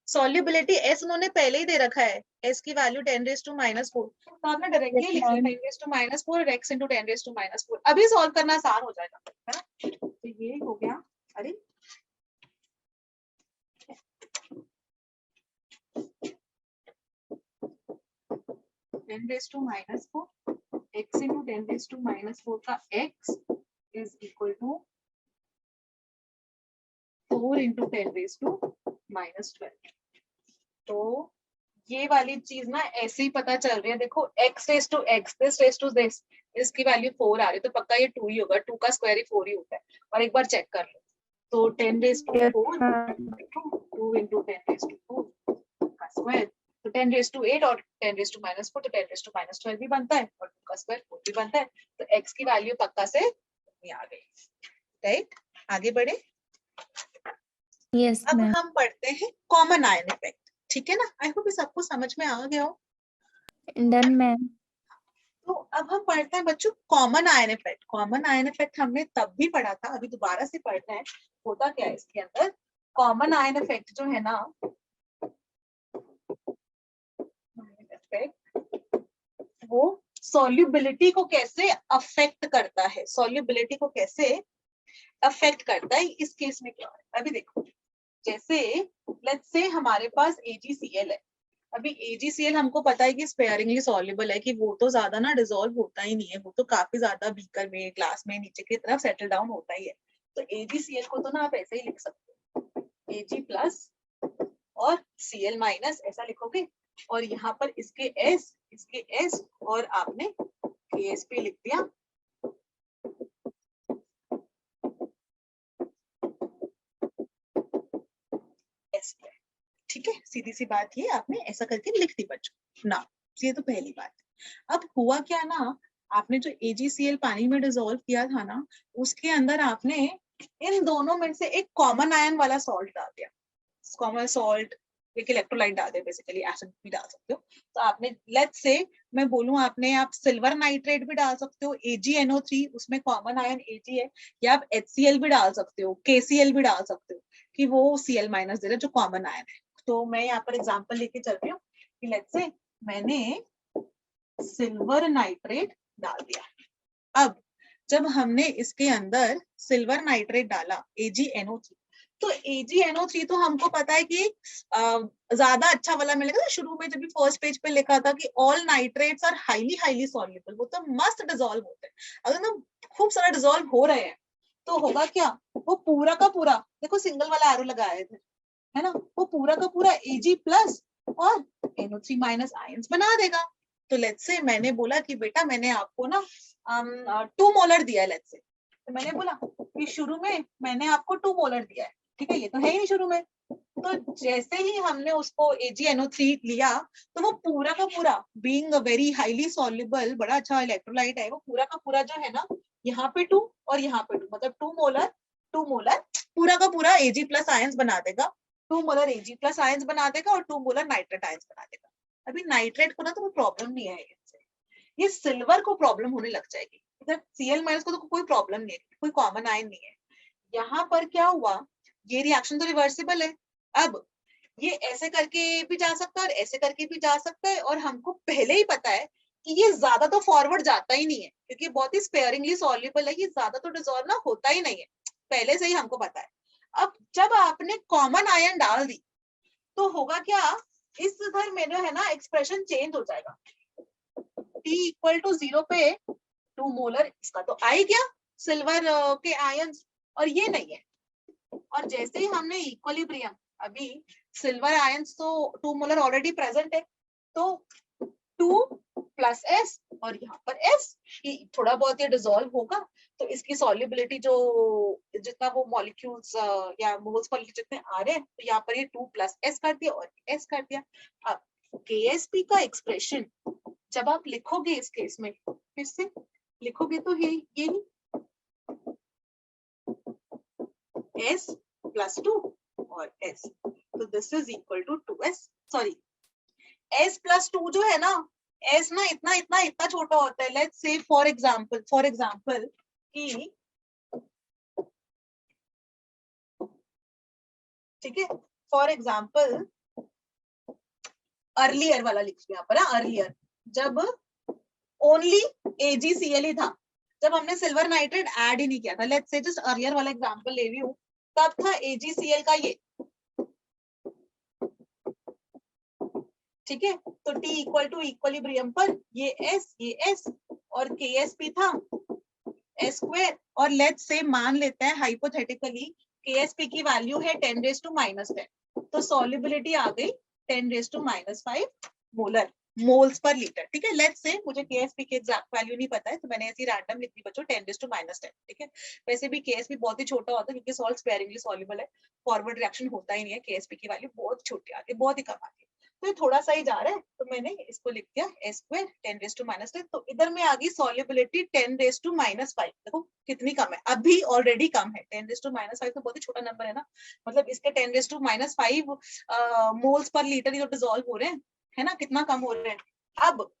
सॉल्युबिलिटी S उन्होंने पहले ही दे रखा है, S की वैल्यू 10 raised to minus 4. तो आपने डायरेक्टली लिख लिया 10 raised to minus 4 और x into 10 raised to minus 4. अभी सॉल्व करना आसान हो जाएगा, है ना? तो ये हो गया. अरे 10 raised to minus 4 x into 10 raised to minus 4 का x is equal to 4 into 10 raised to minus 12. तो ये वाली चीज ना ऐसे ही पता चल रही है. देखो x raised to x, this raised to this, इसकी वैल्यू 4 आ रही है तो पक्का ये 2 ही होगा. 2 का स्क्वायर ही 4 ही होता है. और एक बार चेक कर लो. तो 10 raised to 4 2 into 10 raised to 4 का स्क्वायर, तो 10 raised to 8 और 10 raised to minus 4, तो 10 raised to minus 12 भी बनता है और 2 का स्क्वायर 4 भी बनता है. तो x की वैल्यू पक्का से आ गई. राइट, आगे बढ़े. Yes, अब ma'am. हम पढ़ते हैं कॉमन आयन इफेक्ट. ठीक है ना? आई होप सबको समझ में आ गया हो. Done, ma'am. तो अब हम पढ़ते हैं बच्चों common ion effect. Common ion effect हमने तब भी पढ़ा था, अभी दोबारा से पढ़ रहे हैं. होता क्या है इसके अंदर? कॉमन आयन इफेक्ट जो है ना, वो सॉल्युबिलिटी को कैसे अफेक्ट करता है. सॉल्युबिलिटी को कैसे अफेक्ट करता है इस केस में क्या है. अभी देखो, जैसे लेट्स से हमारे पास AgCl है. अभी AgCl हमको पता है कि स्पेयरिंगली सॉल्युबल है, कि वो तो ज्यादा ना डिसॉल्व होता ही नहीं है, वो तो काफी ज्यादा बीकर में ग्लास में नीचे की तरफ सेटल डाउन होता ही है. तो AgCl को तो ना आप ऐसे ही लिख सकते हो, Ag प्लस और Cl माइनस ऐसा लिखोगे और यहाँ पर इसके S और आपने KSP लिख दिया. ठीक है, सीधी सी बात ये आपने ऐसा करके लिख दी बच्चों ना. ये तो पहली बात. अब हुआ क्या ना, आपने जो AgCl पानी में डिसॉल्व किया था ना, उसके अंदर आपने इन दोनों में से एक कॉमन आयन वाला सॉल्ट डाल दिया, कॉमन सॉल्ट, एक इलेक्ट्रोलाइट डाल दिया, बेसिकली एसिड भी डाल सकते हो। तो आपने लेट्स से मैं बोलूं, आपने आप सिल्वर नाइट्रेट भी डाल सकते हो, AgNO3, उसमें कॉमन आयन Ag है, या आप HCl भी डाल सकते हो, KCl भी डाल सकते हो, कि वो Cl माइनस दे रहा है जो कॉमन आयन है। तो मैं यहाँ पर एग्जाम्पल लेके चल रही हूँ कि लेट्स से मैंने सिल्वर नाइट्रेट डाल दिया। अब जब हमने इसके अंदर सिल्वर नाइट्रेट डाला AgNO3, तो AgNO3 तो हमको पता है कि ज्यादा अच्छा वाला मिलेगा। शुरू में जब भी फर्स्ट पेज पे लिखा था कि all nitrates are highly highly soluble, वो तो मस्त डिसॉल्व होते हैं। अगर ना खूब सारा डिसॉल्व हो रहे हैं तो होगा क्या, वो पूरा का पूरा, देखो सिंगल वाला एरो लगाए थे, है ना, वो पूरा का पूरा Ag प्लस और NO3 माइनस आयंस बना देगा। तो लेट्स से मैंने बोला कि बेटा मैंने आपको ना 2 मोलर दिया है, लेट्स से, तो मैंने बोला कि शुरू में मैंने आपको 2 मोलर दिया है, ठीक है, ये तो है ही नहीं शुरू में। तो जैसे ही हमने उसको AgNO3 लिया, तो वो पूरा का पूरा being a very highly soluble, बड़ा अच्छा इलेक्ट्रोलाइट है, वो पूरा का पूरा जो है ना, यहाँ पे 2 और यहाँ पे 2, मतलब 2 मोलर पूरा का पूरा Ag प्लस आयंस बना देगा, 2 मोलर Ag प्लस आयंस बना देगा और 2 मोलर नाइट्रेट आयंस बना देगा। अभी नाइट्रेट को ना तो प्रॉब्लम नहीं आएगी, ये सिल्वर को प्रॉब्लम होने लग जाएगी। इधर Cl माइनस को तो कोई प्रॉब्लम नहीं है, कोई कॉमन आयन नहीं है। यहाँ पर क्या हुआ, ये रिएक्शन तो रिवर्सिबल है। अब ये ऐसे करके भी जा सकता है और ऐसे करके भी जा सकता है, और हमको पहले ही पता है कि ये ज्यादा तो फॉरवर्ड जाता ही नहीं है, क्योंकि बहुत ही स्पेयरिंगली सॉल्युबल है, ये ज्यादा तो डिसॉल्व ना होता ही नहीं है, पहले से ही हमको पता है। अब जब आपने कॉमन आयन डाल दी तो होगा क्या, इस इधर में जो है ना एक्सप्रेशन चेंज हो जाएगा, T इक्वल टू 0 पे 2 मोलर, इसका तो आ ही गया सिल्वर के आयंस, और ये नहीं है। और जैसे ही हमने इक्विलिब्रियम, अभी सिल्वर आयंस तो 2 मोलर ऑलरेडी प्रेजेंट है, तो 2 प्लस S और यहाँ पर S, थोड़ा बहुत ये डिसॉल्व होगा, तो इसकी सॉल्युबिलिटी जो जितना वो मॉलिक्यूल्स या मोल्स पर जितने आ रहे हैं, तो यहाँ पर ये 2 प्लस S कर दिया और S कर दिया। अब KSP का एक्सप्रेशन जब आप लिखोगे इस केस में, फिर से लिखोगे तो ये S प्लस 2 और S, तो this is equal to 2S, sorry S plus 2 जो है ना, S ना इतना इतना इतना छोटा होता है। लेट्स से फॉर एग्जांपल कि, ठीक है, फॉर एग्जांपल अर्लियर वाला लिख यहाँ पर, अर्लियर जब ओनली AgCl ही था, जब हमने सिल्वर नाइट्रेट ऐड ही नहीं किया था, लेट्स से जस्ट अर्लियर वाला एग्जांपल ले रही हूँ, तब था AgCl का ये, ठीक है, तो T इक्वल टू इक्विलिब्रियम पर ये S और KSP था S स्क्वायर, और लेट्स से मान लेते हैं हाइपोथेटिकली KSP की वैल्यू है 10⁻⁻10, तो सॉल्युबिलिटी आ गई 10⁻⁵ मोलर मोल्स पर लीटर, ठीक है। लेट्स से मुझे KSP की एग्जैक्ट वैल्यू नहीं पता है, तो मैंने ऐसी रैंडम लिख दी बच्चों 10⁻10, ठीक है। वैसे भी KSP बहुत ही छोटा होता है, क्योंकि सॉल्ट स्पेयरिंगली सॉल्युबल है, फॉरवर्ड रिएक्शन होता ही नहीं है, KSP की वैल्यू बहुत छोटी आती है, बहुत ही कम आती है, तो ये थोड़ा सा ही जा रहा है, तो मैंने इसको लिख दिया S स्क्वायर 10⁻10, तो इधर में आ गई सॉल्युबिलिटी 10⁻⁵। देखो कितनी कम है, अभी ऑलरेडी कम है, 10⁻⁵ तो बहुत ही छोटा नंबर है ना, मतलब इसके 10⁻⁵ मोल्स पर लीटर जो डिसॉल्व हो रहे हैं, है ना, कितना कम हो रहे हैं। अब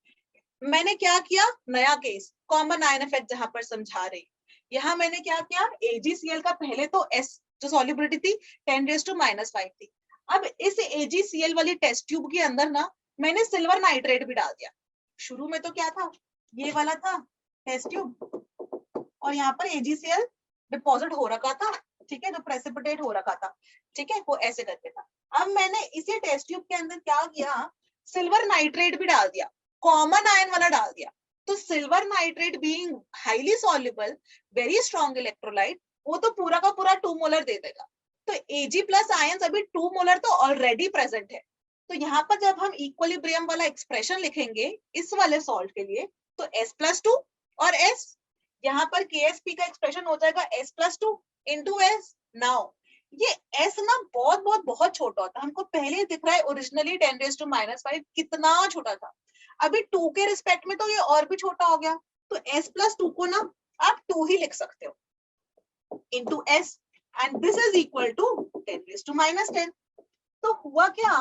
मैंने क्या किया, नया केस कॉमन आयन इफेक्ट जहां पर समझा रही, यहाँ मैंने क्या किया, AgCl का पहले तो S जो सॉल्युबिलिटी थी 10⁻⁵ थी, अब इस AgCl वाली टेस्ट ट्यूब के अंदर ना मैंने सिल्वर नाइट्रेट भी डाल दिया। शुरू में तो क्या था, ये वाला था टेस्ट ट्यूब, और यहाँ पर AgCl डिपॉजिट हो रखा था, ठीक है, जो प्रेसिपिटेट हो रखा था, ठीक है, वो ऐसे करके था। अब मैंने इसी टेस्ट ट्यूब के अंदर क्या किया, सिल्वर नाइट्रेट भी डाल दिया, कॉमन आयन वाला डाल दिया, तो silver nitrate being highly soluble, very strong electrolyte, वो तो पूरा का पूरा 2 मोलर दे देगा, तो Ag प्लस आयंस अभी 2 मोलर तो ऑलरेडी प्रेजेंट है, तो यहाँ पर जब हम इक्विलिब्रियम वाला एक्सप्रेशन लिखेंगे इस वाले सॉल्ट के लिए, तो S प्लस 2 और S, यहाँ पर KSP का एक्सप्रेशन हो जाएगा S plus 2 into S। Now ये S ना बहुत बहुत बहुत छोटा होता है, हमको पहले दिख रहा है ओरिजिनली 10⁻⁵ कितना छोटा था, अभी 2 के रिस्पेक्ट में तो ये और भी छोटा हो गया, तो s प्लस 2 को ना आप 2 ही लिख सकते हो into s, and this is equal to 10⁻⁻10। तो हुआ क्या,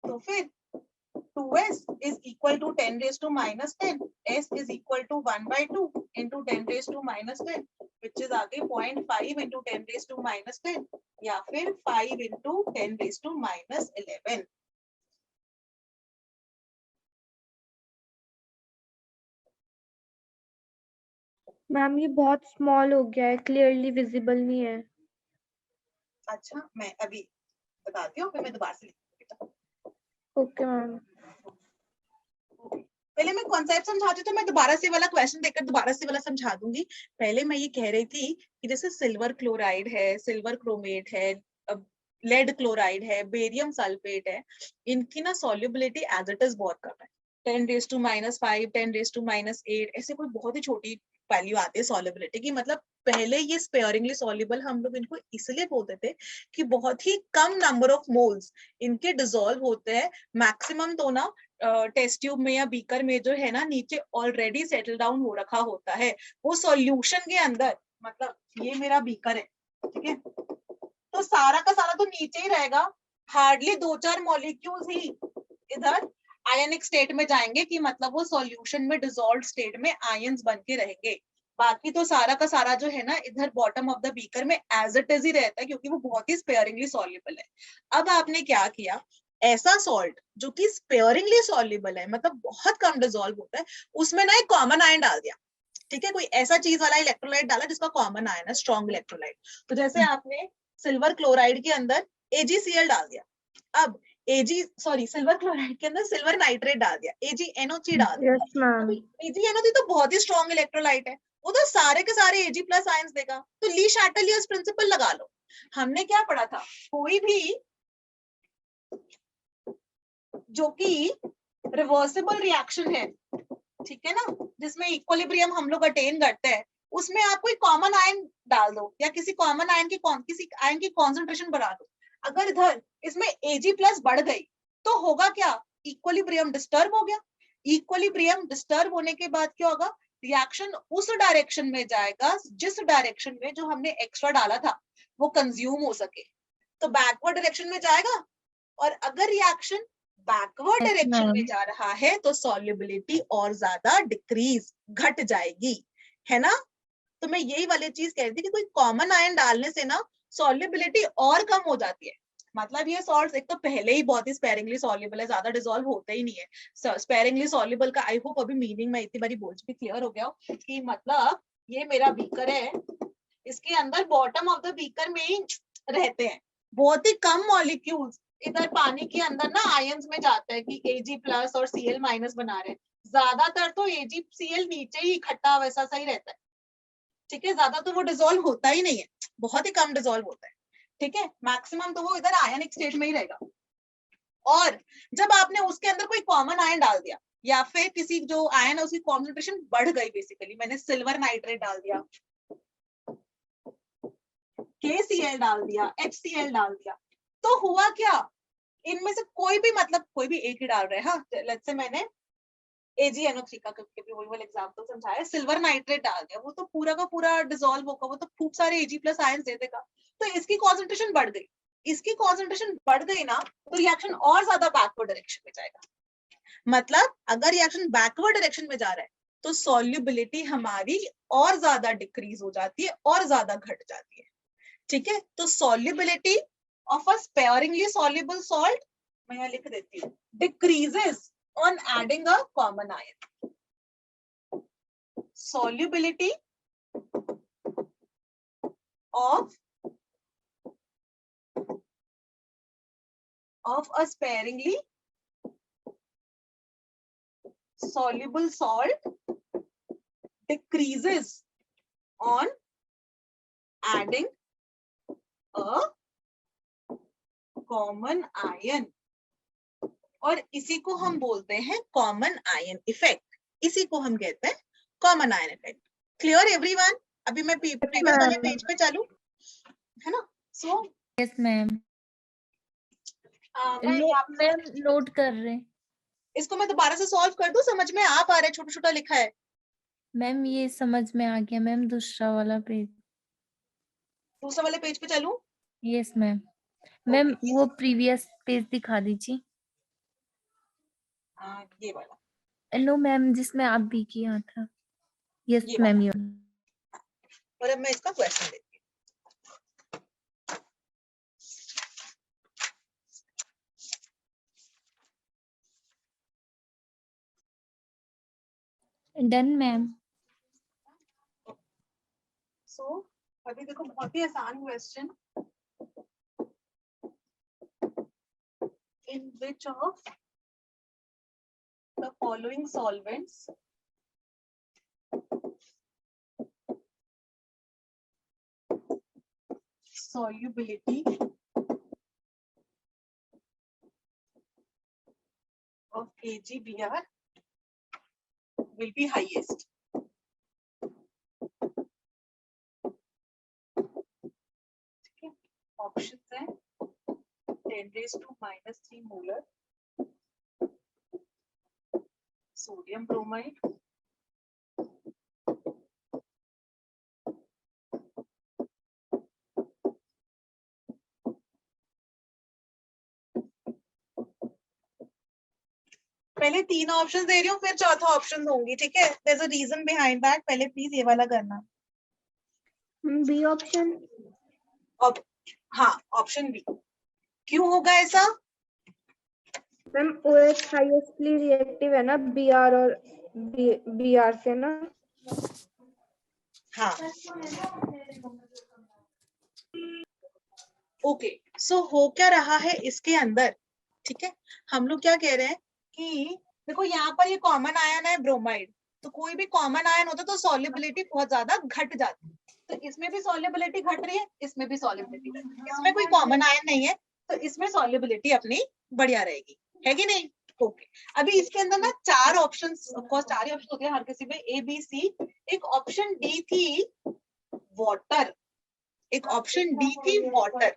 तो फिर 2s is equal to 10⁻⁻10, s is equal to 1/2 into 10⁻⁻10, which is आगे 0.5 into 10⁻⁻10 या फिर 5 into 10⁻⁻11। मैम ये बहुत स्मॉल हो गया है, क्लियरली विजिबल नहीं है। अच्छा, मैं अभी बताती हूँ, फिर मैं दोबारा से लिखूंगी। Okay ma'am. पहले मैं कॉन्सेप्ट समझाती हूँ, तो मैं दोबारा से वाला क्वेश्चन देखकर दोबारा से वाला समझा दूंगी। पहले मैं ये कह रही थी कि जैसे सिल्वर क्लोराइड है, सिल्वर क्रोमेट है, लेड क्लोराइड है, बेरियम सल्फेट है, इनकी ना सॉल्युबिलिटी एज इट इज बहुत कम है, 10⁻⁻5, 10⁻⁻8, ऐसे कोई बहुत ही छोटी वैल्यू आती है सॉल्युबिलिटी की। मतलब पहले ये स्पेयरिंगली सॉल्युबल हम लोग इनको इसलिए बोलते थे कि बहुत ही कम नंबर ऑफ मोल्स इनके डिसॉल्व होते हैं। मैक्सिमम तो ना टेस्ट ट्यूब में या बीकर में जो है ना नीचे ऑलरेडी सेटल डाउन हो रखा होता है, वो सॉल्यूशन के अंदर, मतलब ये मेरा बीकर है, ठीक है, तो सारा का सारा तो नीचे ही रहेगा, हार्डली 2-4 मॉलिक्यूल्स ही इधर आयनिक स्टेट में जाएंगे, कि मतलब वो सॉल्यूशन में डिसॉल्व स्टेट में आयंस बन के रहेंगे। बाकी तो सारा का सारा जो है ना इधर बॉटम ऑफ द बीकर में एज इट इज ही रहता है, क्योंकि वो बहुत ही स्पेयरिंगली सॉल्युबल है। अब आपने क्या किया, ऐसा सॉल्ट जो कि स्पेयरिंगली सॉल्युबल है, मतलब बहुत कम डिसॉल्व होता है, उसमें ना एक कॉमन आयन डाल दिया, ठीक है, कोई ऐसा चीज वाला इलेक्ट्रोलाइट डाला जिसका कॉमन आयन है, स्ट्रॉन्ग इलेक्ट्रोलाइट। तो जैसे आपने सिल्वर क्लोराइड के अंदर AgCl डाल दिया, अब सिल्वर क्लोराइड के अंदर सिल्वर नाइट्रेट डाल दिया, AgNO3 डाल दिया। Yes ma'am. AgNO3 तो बहुत ही स्ट्रॉन्ग इलेक्ट्रोलाइट है, वो तो सारे के सारे Ag प्लस आयंस देगा, तो ली शैटलियर्स प्रिंसिपल लगा लो। हमने क्या पढ़ा था, कोई भी जो कि रिवर्सिबल रिएक्शन है, ठीक है ना, जिसमें इक्विलिब्रियम हम लोग अटेन करते हैं, उसमें आप कोई कॉमन आयन डाल दो या किसी कॉमन आयन की किसी आयन की कॉन्सेंट्रेशन बढ़ा दो। अगर इधर इसमें Ag प्लस बढ़ गई तो होगा क्या, इक्विलिब्रियम डिस्टर्ब हो गया। इक्विलिब्रियम डिस्टर्ब होने के बाद क्या होगा, रिएक्शन उस डायरेक्शन में जाएगा जिस डायरेक्शन में जो हमने एक्स्ट्रा डाला था वो कंज्यूम हो सके, तो बैकवर्ड डायरेक्शन में जाएगा। और अगर रिएक्शन बैकवर्ड Yes, डायरेक्शन में ma'am. जा रहा है तो सॉल्युबिलिटी और ज्यादा डिक्रीज, घट जाएगी, है ना। तो मैं यही वाली चीज कह रही थी कि कोई कॉमन आयन डालने से ना सॉल्युबिलिटी और कम हो जाती है। मतलब ये सॉल्ट्स एक तो पहले ही बहुत ही स्पेरिंगली सॉल्युबल है, ज्यादा डिसॉल्व होता ही नहीं है। स्पेरिंगली सॉल्युबल का आई होप अभी मीनिंग में इतनी बारी बोल चुकी, क्लियर हो गया हो कि मतलब ये मेरा बीकर है, इसके अंदर बॉटम ऑफ द बीकर में ही रहते हैं बहुत ही कम मॉलिक्यूल्स, इधर पानी के अंदर ना आयंस में जाता है कि Ag प्लस और Cl माइनस बना रहे हैं, ज्यादातर तो AgCl नीचे ही इकट्ठा वैसा सही रहता है, ठीक है, ज्यादा तो वो डिसॉल्व होता ही नहीं है, बहुत ही कम डिसॉल्व होता है, ठीक है, मैक्सिमम तो वो इधर आयनिक स्टेट में ही रहेगा। और जब आपने उसके अंदर कोई कॉमन आयन डाल दिया या फिर किसी जो आयन है उसकी कॉन्सेंट्रेशन बढ़ गई, बेसिकली मैंने सिल्वर नाइट्रेट डाल दिया, KCl डाल दिया, HCl डाल दिया, तो हुआ क्या, इनमें से कोई भी, मतलब कोई भी एक ही डाल रहे हैं, हाँ लेट्स से मैंने AgNO3 का वही एग्जांपल समझाया, सिल्वर नाइट्रेट डाल दिया, वो तो पूरा का पूरा डिसॉल्व होगा, वो तो खूब सारे Ag प्लस आयंस दे देगा, तो इसकी कॉन्सेंट्रेशन बढ़ गई, इसकी कॉन्सेंट्रेशन बढ़ गई ना, तो रिएक्शन और ज्यादा बैकवर्ड डायरेक्शन में जाएगा। मतलब अगर रिएक्शन बैकवर्ड डायरेक्शन में जा रहा है तो सॉल्युबिलिटी हमारी और ज्यादा डिक्रीज हो जाती है और ज्यादा घट जाती है, ठीक है। तो solubility of a sparingly soluble salt, मैं यहाँ लिख देती हूँ, decreases on adding a common ion. Solubility of a sparingly soluble salt decreases on adding a common ion, और इसी को हम बोलते हैं कॉमन आयन इफेक्ट, इसी को हम कहते हैं common ion effect. Clear everyone? अभी मैं प्रीवियस वाले पेज पे चलूं, है ना। सो Yes, ma'am. मैं यहाँ पे मैम नोट कर रहे हैं। इसको मैं दोबारा से सॉल्व कर दूं, समझ में आ पा रहा है, छोटा छोटा लिखा है। मैम ये समझ में आ गया मैम, दूसरा वाला पेज। दूसरे वाले पेज पे चलूं? Yes ma'am. मैम ओके, वो प्रीवियस पेज दिखा दीजिए। ये वाला, नो मैम, जिसमें आप भी किया था। यस ये मैम वाला। ये। और अब मैं इसका क्वेश्चन देती डन मैम। हूँ। सो अभी देखो, बहुत ही आसान question. In which of the following solvents solubility of KGBR will be highest? ठीक है, ऑप्शंस हैं 10⁻³ मोलर सोडियम ब्रोमाइड, पहले 3 ऑप्शन दे रही हूँ, फिर चौथा ऑप्शन दूंगी, ठीक है? There is a reason behind that, पहले प्लीज ये वाला करना। B option. हाँ, ऑप्शन बी। क्यों होगा ऐसा? मैम OH हाईएस्टली रिएक्टिव है ना, BR और BR से ना। हाँ, ओके। सो हो क्या रहा है इसके अंदर, ठीक है? हम लोग क्या कह रहे हैं कि देखो यहाँ पर ये कॉमन आयन है ब्रोमाइड, तो कोई भी कॉमन आयन होता तो सॉल्युबिलिटी बहुत ज्यादा घट जाती, तो इसमें भी सॉल्युबिलिटी घट रही है, इसमें भी सॉल्युबिलिटी घट रही है, इसमें कोई कॉमन आयन नहीं है, तो इसमें सॉल्युबिलिटी अपनी बढ़िया रहेगी, है कि नहीं? ओके। अभी इसके अंदर ना 4 options, of course 4 he option होते हैं हर किसी में, ए बी सी। एक ऑप्शन डी थी वाटर, एक ऑप्शन डी थी वाटर,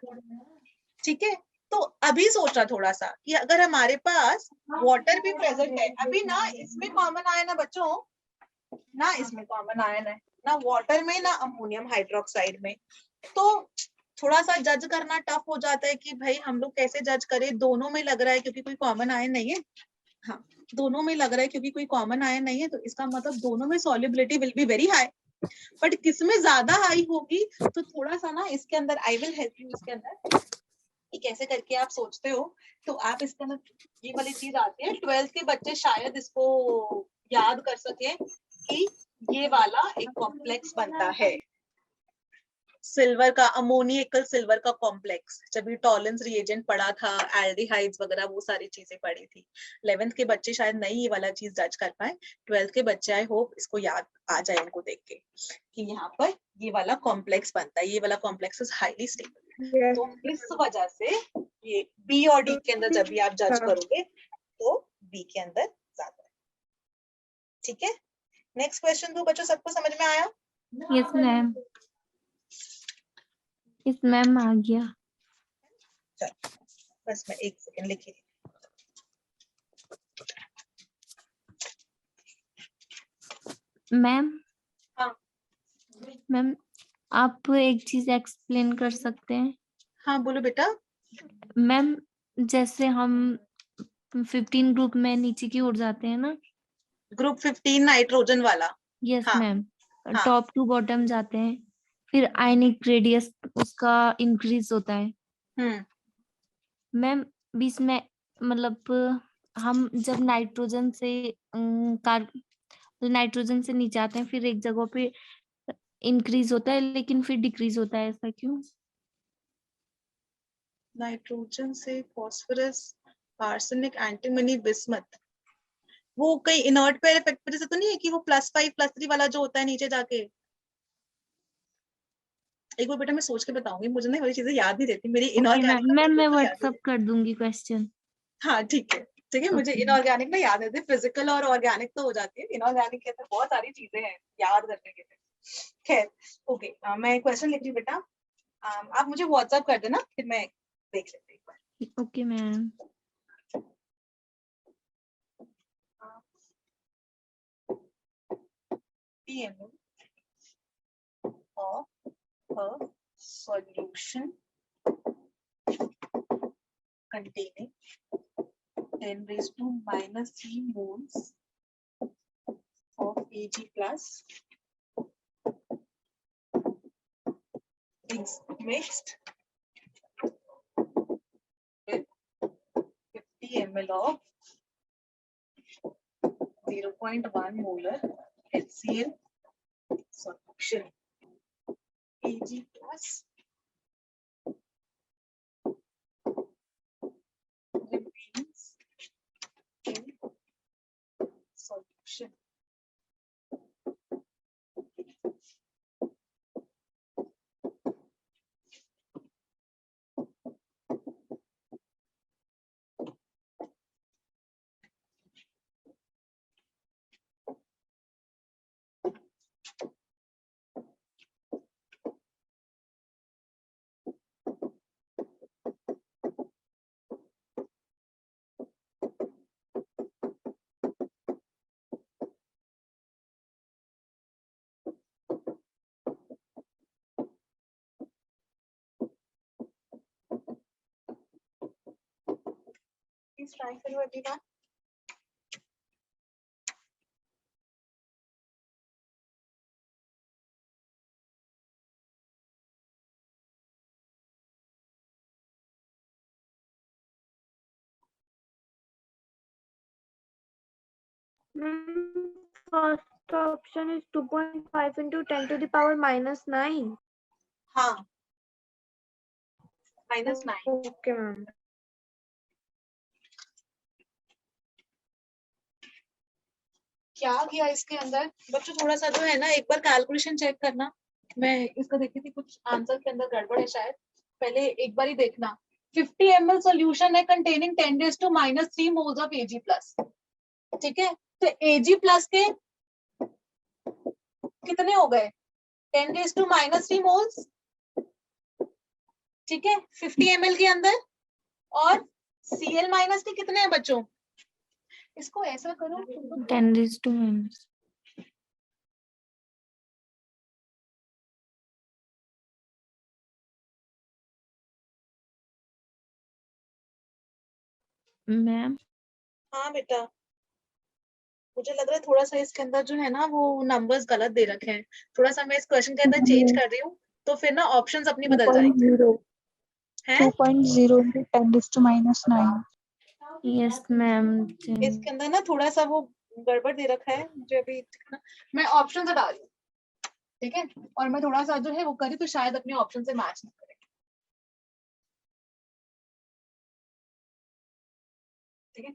ठीक है? तो अभी सोचा थोड़ा सा कि अगर हमारे पास वाटर भी प्रेजेंट है, अभी ना इसमें कॉमन आयन है बच्चों, ना इसमें कॉमन आयन है, ना वाटर में ना अमोनियम हाइड्रोक्साइड में, तो थोड़ा सा जज करना टफ हो जाता है कि भाई हम लोग कैसे जज करें, दोनों में लग रहा है क्योंकि कोई कॉमन आयन नहीं है। हाँ, दोनों में लग रहा है क्योंकि कोई कॉमन आयन नहीं है, तो इसका मतलब दोनों में solubility will be very high, but किसमें ज्यादा हाई होगी, तो थोड़ा सा ना इसके अंदर आई विल हेल्प यू, इसके अंदर कि कैसे करके आप सोचते हो, तो आप इसके अंदर ये वाली चीज आती है, 12th के बच्चे शायद इसको याद कर सके कि ये वाला एक कॉम्प्लेक्स बनता है सिल्वर का, अमोनियकल सिल्वर का कॉम्प्लेक्स, जब ये टॉलेंस रिएजेंट पढ़ा था, एल्डिहाइड्स वगैरह वो सारी चीजें पढ़ी थी। 11th के बच्चे शायद नहीं ये वाला चीज जज कर पाए, 12th के बच्चे आई होप इसको याद आ जाए उनको देख के कि यहाँ पर ये वाला कॉम्प्लेक्स बनता है, ये वाला कॉम्प्लेक्स इज हाईली स्टेबल। तो इस वजह से ये बी और डी के अंदर जब भी आप जज करोगे तो बी के अंदर ज्यादा है, ठीक है? नेक्स्ट क्वेश्चन दो बच्चों, सबको समझ में आया? Yes ma'am. यस मैम आ गया। चलो बस मैं 1 सेकंड लिखी। मैम। हाँ मैम आप एक चीज एक्सप्लेन कर सकते हैं? हाँ बोलो बेटा। मैम जैसे हम 15 ग्रुप में नीचे की ओर जाते हैं ना। ग्रुप 15 नाइट्रोजन वाला। यस हाँ मैम। हाँ टॉप टू बॉटम जाते हैं, फिर आयनिक रेडियस उसका इंक्रीज होता है। मैम बीच में मतलब हम जब नाइट्रोजन से नाइट्रोजन से नीचे आते हैं, फिर एक जगह पे इंक्रीज होता है लेकिन फिर डिक्रीज होता है, ऐसा क्यों? नाइट्रोजन से फॉस्फोरस, आर्सेनिक, एंटीमनी, बिस्मथ, वो कहीं इनर्ट पेयर इफेक्ट से तो नहीं है कि वो +5 +3 वाला जो होता है नीचे जाके? एक बार बेटा मैं सोच के बताऊंगी, मुझे ना ये वाली चीजें याद नहीं रहती, मेरी ओके मैम, इनऑर्गेनिक मैं याद व्हाट्सअप रहती। कर दूंगी क्वेश्चन। हाँ ठीक है, ठीक है, मुझे ओके। इनऑर्गेनिक ना याद रहती, फिजिकल और ऑर्गेनिक तो हो जाती है, इनऑर्गेनिक के अंदर बहुत सारी चीजें हैं याद करने के लिए। खैर ओके, मैं क्वेश्चन लिख रही हूँ बेटा, आप मुझे व्हाट्सएप कर देना, फिर मैं देख लेती हूँ। Okay, ma'am. ml of a solution containing 10 raised to minus 3 moles of Ag plus is mixed with 50 ml of 0.1 molar HCl solution. Ag plus remains in solution. Please try करो everyone. First option is 2.5 into 10 to the power minus 9. हाँ, -9. Okay, ma'am. क्या किया इसके अंदर बच्चों? थोड़ा सा जो है ना, एक बार कैलकुलेशन चेक करना. मैं इसका देखी थी, कुछ आंसर के अंदर गड़बड़ है शायद. पहले एक बार ही देखना. 50 ml सॉल्यूशन है containing 10 raised to minus 3 moles of Ag plus. ठीक है, तो Ag plus के कितने हो गए? 10 raised to minus 3 moles. ठीक है, 50 ml के अंदर. और Cl minus के कितने हैं बच्चों? इसको ऐसा करो. 10 raised to minus. मैम. हाँ बेटा, मुझे लग रहा है थोड़ा सा इसके अंदर जो है ना वो नंबर्स गलत दे रखे हैं. थोड़ा सा मैं इस क्वेश्चन के अंदर चेंज कर रही हूँ, तो फिर ना ऑप्शंस अपनी बदल जाएंगे. 2.0 into 10 raised to minus 9. Yes, ma'am. इसके अंदर ना थोड़ा सा वो गड़बड़ दे रखा है. मुझे अभी मैं ऑप्शन हटा रही हूँ. ठीक है, और मैं थोड़ा सा जो है वो करी तो शायद अपने ऑप्शन से मैच नहीं करे. ठीक है,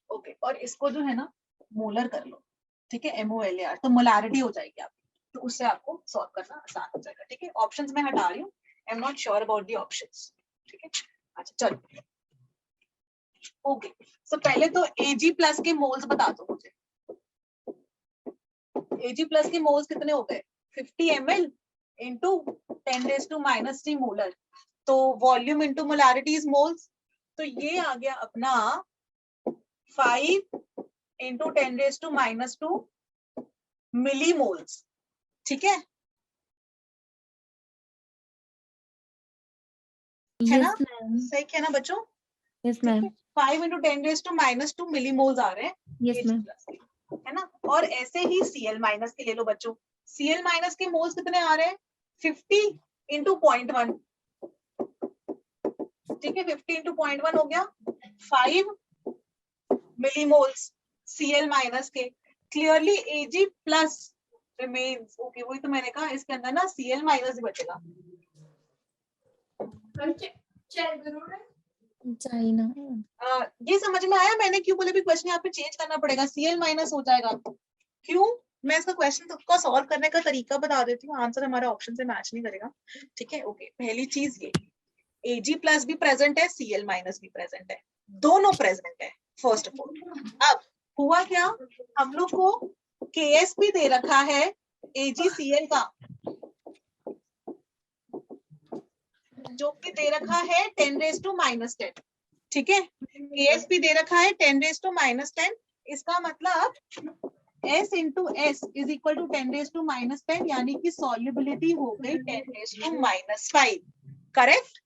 ओके. और इसको जो है ना मोलर कर लो. ठीक है, MOLAR, तो मोलारिटी हो जाएगी आपकी. तो उससे आपको सॉल्व करना आसान हो जाएगा. ठीक है, ऑप्शंस मैं हटा रही हूँ. I am not sure about the options. ठीक है, अच्छा चलो. ओके, सो पहले तो Ag प्लस के मोल्स बता दो मुझे. Ag प्लस के मोल्स कितने हो गए? 50 ml into 10 raised to minus 3 molar. तो volume into molarity is moles. तो ये आ गया अपना 5 into 10 raised to minus 2 millimoles. ठीक है, है ना? Yes, ma'am. सही है ना बच्चों? Yes, ma'am. 5 into 10 raised to minus 2 millimoles आ रहे हैं. Yes, Ag ma'am. plus के, है ना? और ऐसे ही Cl माइनस के ले लो बच्चों. Cl माइनस के मोल्स कितने आ रहे हैं? 50 into 0.1. ठीक है, 50 into 0.1 हो गया 5 मिलीमोल्स Cl माइनस के. Clearly Ag plus remains. Okay, वही तो मैंने कहा, इसके अंदर ना Cl माइनस ही बचेगा. China. ये समझ में आया मैंने क्यों बोले भी क्वेश्चन यहाँ पे चेंज करना पड़ेगा? Cl माइनस हो जाएगा. क्यों? मैं इसका क्वेश्चन का सॉल्व करने का तरीका बता देती हूँ. आंसर हमारे ऑप्शन से मैच नहीं करेगा. ठीक है, ओके. पहली चीज ये Ag प्लस भी प्रेजेंट है, Cl माइनस भी प्रेजेंट है. दोनों प्रेजेंट है फर्स्ट ऑफ ऑल. अब हुआ क्या, हम लोग को Ks भी दे रखा है AgCl का, जो कि दे रखा है 10 raised to minus 10. ठीक है, KSP दे रखा है 10⁻⁻10, इसका मतलब S into S is equal to 10⁻⁻10, यानी कि सॉल्युबिलिटी हो गई 10⁻⁵। करेक्ट?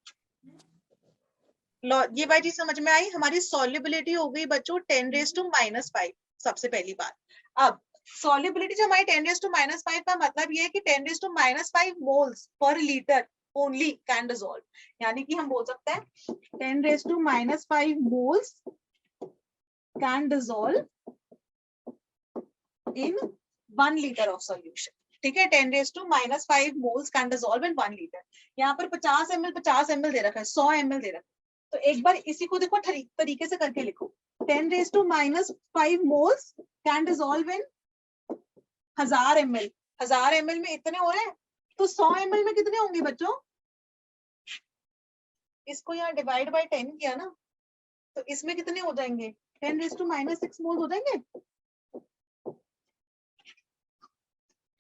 ये बात चीज समझ में आई, हमारी सॉल्युबिलिटी हो गई बच्चों 10⁻⁵ सबसे पहली बात। अब सॉल्युबिलिटी जो हमारी 10⁻⁵ का मतलब ये है कि 10⁻⁵ moles per litre only can dissolve, यानी कि हम बोल सकते हैं 10⁻⁵ moles can dissolve in 1 liter of solution। ठीक है, 10⁻⁵ moles can dissolve in 1 litre. यहाँ पर 50 ml दे रखा है, 100 ml दे रखा है, तो एक बार इसी को देखो तरीके से करके लिखो, 10⁻⁵ moles can dissolve in 1000 ml। 1000 ml में इतने हो रहे हैं, तो 100 ml में कितने होंगे बच्चों? इसको यहाँ डिवाइड बाय 10 किया ना, तो इसमें कितने हो जाएंगे? 10⁻⁻6 मोल्स हो जाएंगे,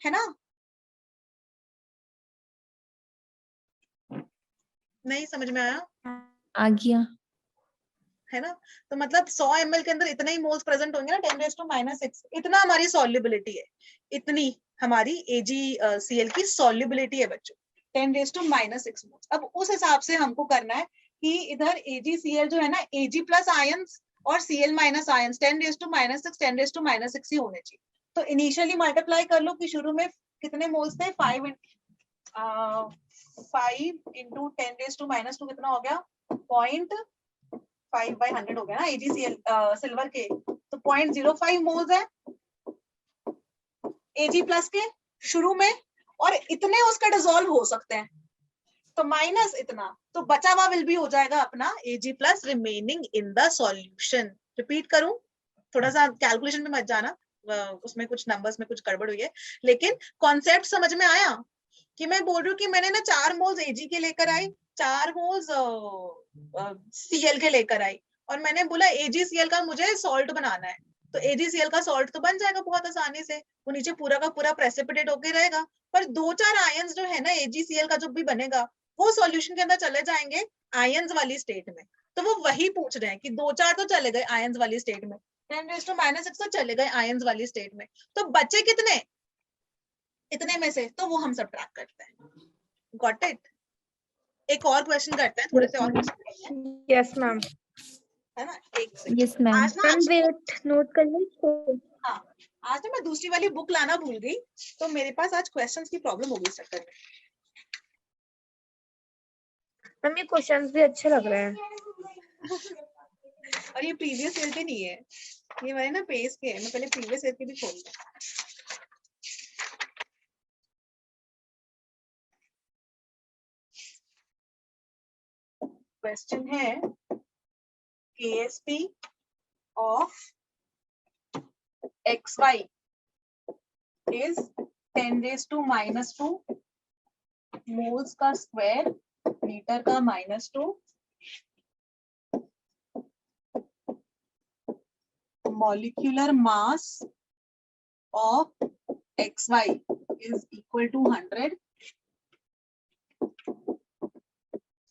है ना? नहीं समझ में आया? आ गया। है ना? तो मतलब 100 ml के अंदर इतने ही मोल्स प्रेजेंट होंगे ना, 10⁻⁻6, इतना हमारी सॉल्युबिलिटी है, इतनी हमारी AgCl की सॉल्युबिलिटी है बच्चों, 10⁻⁻6 मोल्स। अब उस हिसाब से हमको करना है कि इधर AgCl जो है ना, Ag प्लस आयंस और Cl माइनस आयंस 10⁻⁻6 10⁻⁻6 ही होने चाहिए। तो इनिशियली मल्टीप्लाई कर लो कि शुरू में कितने मोल्स थे, 5 into 10⁻⁻2 कितना हो गया, 0.5/100 हो गया ना AgCl सिल्वर के, तो 0.05 मोल्स है Ag प्लस के शुरू में, और इतने उसका डिसॉल्व हो सकते हैं, तो माइनस इतना, तो बचा हुआ विल भी हो जाएगा अपना Ag plus remaining in the solution. Repeat करूं, थोड़ा सा कैलकुलेशन में मत जाना, उसमें कुछ नंबर्स में कुछ गड़बड़ हुई है, लेकिन कॉन्सेप्ट समझ में आया कि मैं बोल रही हूँ कि मैंने ना 4 मोल्स Ag के लेकर आई, 4 मोल्स Cl के लेकर आई, और मैंने बोला AgCl का मुझे सॉल्ट बनाना है, तो AgCl का सॉल्ट तो बन जाएगा बहुत आसानी से, वो नीचे पूरा का पूरा प्रेसिपिटेट होके रहेगा, पर 2-4 आयंस जो है ना AgCl का जो भी बनेगा वो सॉल्यूशन के अंदर चले जाएंगे आयंस वाली स्टेट में। तो वो वही पूछ रहे हैं कि 2-4 तो चले गए आयंस वाली स्टेट में, 10⁻⁻6 तो चले गए आयंस वाली स्टेट में, तो बचे कितने इतने में से, तो वो हम सब्ट्रैक्ट करते हैं। Got it? एक और क्वेश्चन करते हैं, थोड़े से और क्वेश्चन, यस मैम। है ना? एक सेकंड, यस मैम। आज ना मैम वेट नोट कर लो। हाँ, आज ना मैं दूसरी वाली बुक लाना भूल गई, तो मेरे पास आज क्वेश्चंस की प्रॉब्लम हो गई इस चक्कर में। मैम ये क्वेश्चंस भी अच्छे लग रहे हैं। और ये प्रीवियस ईयर के नहीं है, ये वाले ना पेज के है, मैं पहले प्रीवियस ईयर के भी खोल लूं। क्वेश्चन है KSP of XY is 10⁻⁻2 moles का स्क्वायर लीटर का -2, molecular mass of XY is equal to 100.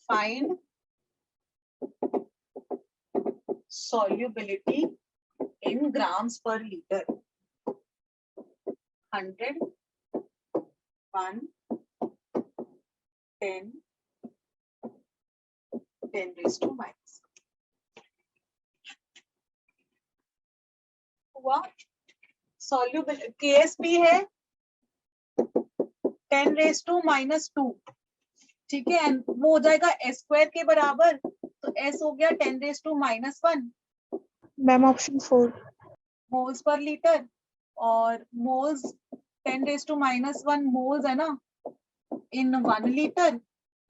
Find solubility in grams per liter. 100, 1, 10, 10⁻⁻. हुआ सॉल्युबल KSP है 10⁻⁻2, ठीक है, वो हो जाएगा S स्क्वायर के बराबर, तो S हो गया 10⁻⁻1 ma'am option 4 moles per litre, और मोल्स 10⁻⁻1 मोल्स है ना इन 1 लीटर,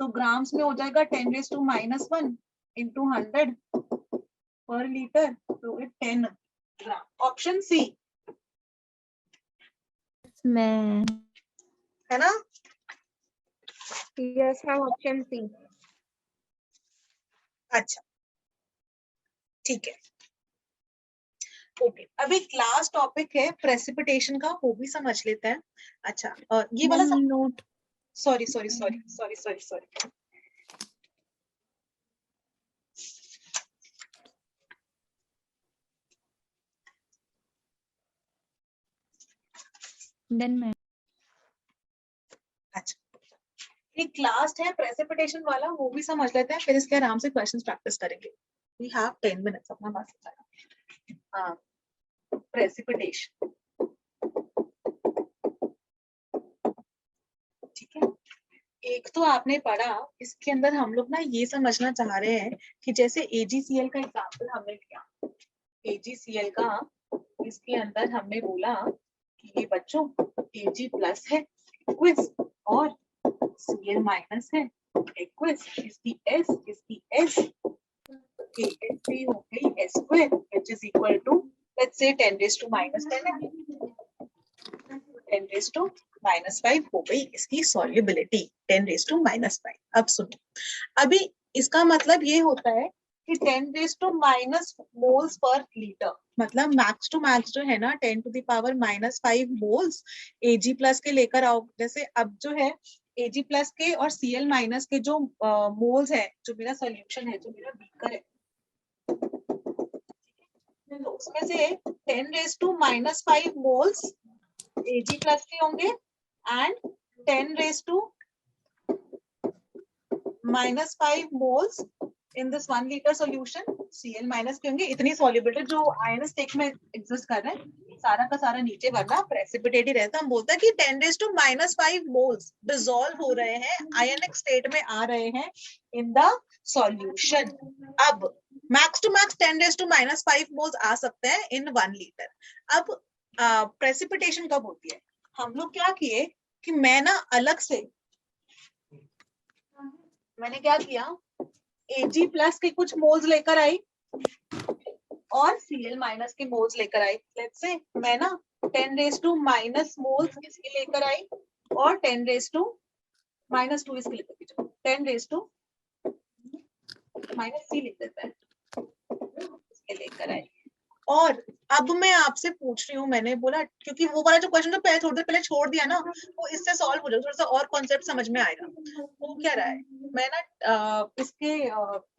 तो ग्राम्स में हो जाएगा 10⁻⁻1 into 100 पर लीटर, तो 10 ग्राम। Option C ma'am. है ना? Yes ma'am option C. अच्छा ठीक है, ओके, अभी क्लास टॉपिक है प्रेसिपिटेशन का, वो भी समझ लेते हैं। अच्छा ये वाला note. Sorry sorry sorry sorry sorry sorry Then ma'am. अच्छा, एक लास्ट है प्रेसिपिटेशन वाला, वो भी समझ लेते हैं, फिर इसके आराम से क्वेश्चंस प्रैक्टिस करेंगे। वी हैव 10 मिनट्स अपना बात बताया। हाँ, प्रेसिपिटेशन, ठीक है। एक तो आपने पढ़ा, इसके अंदर हम लोग ना ये समझना चाह रहे हैं कि जैसे AgCl का एग्जांपल हमने लिया, AgCl का, इसके अंदर हमने बोला कि ये बच्चों Ag प्लस है एक्विस और Cl माइनस है एक्विस, इसकी S, इसकी S, KSP हो गई S square which is equal to let's say 10 raised to minus 10 है, 10 raised to minus 5 हो गई इसकी solubility 10 raised to minus 5। अब सुनो, अभी इसका मतलब ये होता है कि 10 raised to minus moles per liter, मतलब मैक्स टू मैक्स जो है ना 10 to the power minus 5 moles Ag plus के लेकर आओ। जैसे अब जो है Ag प्लस के और Cl माइनस के जो मोल्स है, जो मेरा सोल्यूशन है, जो मेरा बीकर है, तो उसमें से 10 raised to minus 5 moles Ag plus के होंगे and 10 raised to minus 5 moles in this 1 liter solution Cl minus के होंगे। इतनी solubility जो आयन स्टेट में एग्जिस्ट कर रहे हैं, सारा का सारा नीचे वरना प्रेसिपिटेट ही रहता। हम बोलते हैं कि 10 raised to minus 5 moles dissolve हो रहे हैं, आयनिक स्टेट में आ रहे हैं इन द सॉल्यूशन। अब max to max 10 raised to minus 5 moles आ सकते हैं इन 1 लीटर। अब प्रेसिपिटेशन कब होती है? हम लोग क्या किए कि मैं ना अलग से, मैंने क्या किया, Ag प्लस के कुछ मोल्स लेकर आई और Cl माइनस के मोल्स लेकर आई। लेट्स से मैं ना 10 raised to minus मोल्स इसके लेकर आई और 10 raised to minus 2 इसके लेकर आई, 10 raised to minus C लिख देते हैं, इसके लेकर आई। और अब मैं आपसे पूछ रही हूँ, मैंने बोला क्योंकि वो वाला जो क्वेश्चन तो पहले थोड़ी देर पहले छोड़ दिया ना, वो इससे सॉल्व हो जाएगा, थोड़ा सा और कॉन्सेप्ट समझ में आएगा। वो क्या रहा है, मैं ना इसके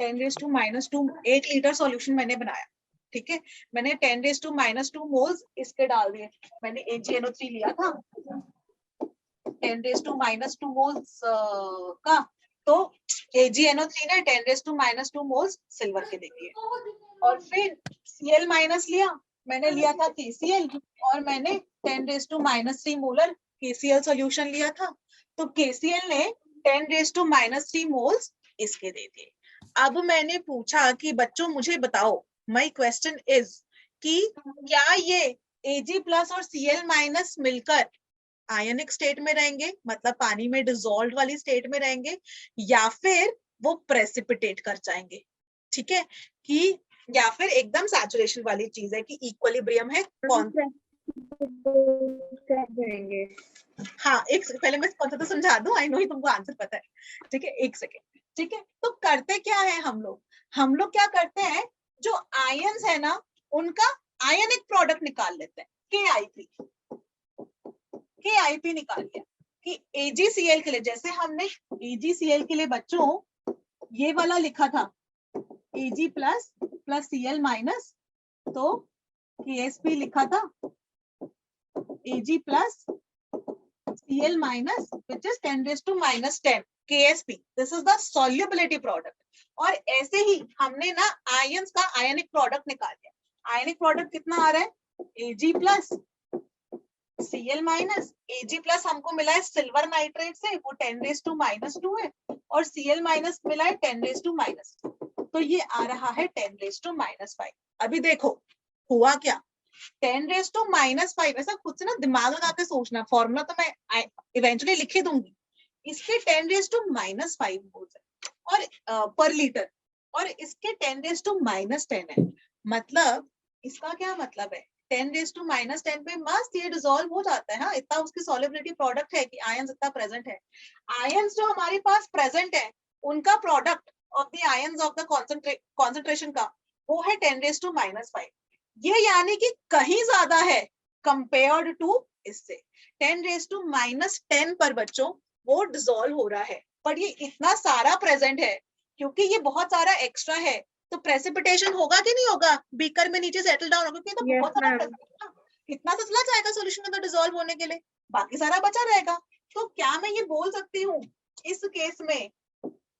10 raised to minus 2 8 litre solution मैंने बनाया, ठीक है। मैंने 10 raised to minus 2 मोल्स इसके डाल दिए। मैंने AgNO3 लिया था 10 raised to minus 2 मोल्स का, तो AgNO3 ने 10 raised to minus 2 moles silver के दे दिए। और फिर Cl माइनस लिया, मैंने लिया था KCl और मैंने 10 raised to minus 3 molar KCl solution लिया था, तो KCl ने 10 raised to minus 3 मोल्स इसके दे दिए। अब मैंने पूछा कि बच्चों मुझे बताओ, माय क्वेश्चन इज कि क्या ये Ag प्लस और Cl माइनस मिलकर आयनिक स्टेट में रहेंगे, मतलब पानी में डिसॉल्व वाली स्टेट में रहेंगे, या फिर वो प्रेसिपिटेट कर जाएंगे, ठीक है, कि या फिर एकदम सैचुरेशन वाली चीज है कि इक्विलिब्रियम है कौन। हाँ, एक पहले मैं कौन सा तो समझा दूं, आई नो ही तुमको आंसर पता है, ठीक है, एक सेकेंड, ठीक है। तो करते क्या है हम लोग क्या करते हैं, जो आयंस है ना उनका आयनिक प्रोडक्ट निकाल लेते हैं, KIP निकाल लिया कि AgCl के लिए, जैसे हमने AgCl के लिए बच्चों ये वाला लिखा था Ag plus plus Cl minus, तो KSP लिखा था Ag plus Cl minus which is 10 raised to minus 10 KSP, this is the solubility product। और ऐसे ही हमने ना आयंस का आयनिक प्रोडक्ट निकाल लिया। आयनिक प्रोडक्ट कितना आ रहा है, Ag plus Cl minus, Ag plus हमको मिला है सिल्वर नाइट्रेट से, वो 10 raised to minus 2 है, और Cl माइनस मिला है 10 raised to minus 2, तो ये आ रहा है 10 raised to minus 5। अभी देखो हुआ क्या, 10 raised to minus 5, ऐसा खुद से ना दिमाग लगा के सोचना, फॉर्मूला तो मैं इवेंचुअली लिख ही दूंगी। इसके 10 raised to minus 5 मोल्स है और पर लीटर, और इसके 10 raised to minus 10 है, मतलब इसका क्या मतलब है, 10 raised to minus 10 पे मस्त ये डिसॉल्व हो जाता है। हाँ, इतना उसकी सॉल्युबिलिटी प्रोडक्ट है कि आयंस इतना प्रेजेंट है। आयंस जो हमारे पास प्रेजेंट है उनका product of the ions of the concentration का वो है 10 raised to minus 5, ये यानी कि कहीं ज्यादा है कंपेयर्ड टू इससे। 10 raised to minus 10 पर बच्चों वो डिसॉल्व हो रहा है, पर ये इतना सारा प्रेजेंट है क्योंकि ये बहुत सारा एक्स्ट्रा है, तो प्रेसिपिटेशन होगा कि नहीं होगा, बीकर में नीचे सेटल डाउन होगा, क्योंकि तो बहुत सारा present है ना, इतना तो चला जाएगा सॉल्यूशन में तो डिसॉल्व होने के लिए। बाकी सारा बचा रहेगा। तो क्या मैं ये बोल सकती हूँ इस केस में,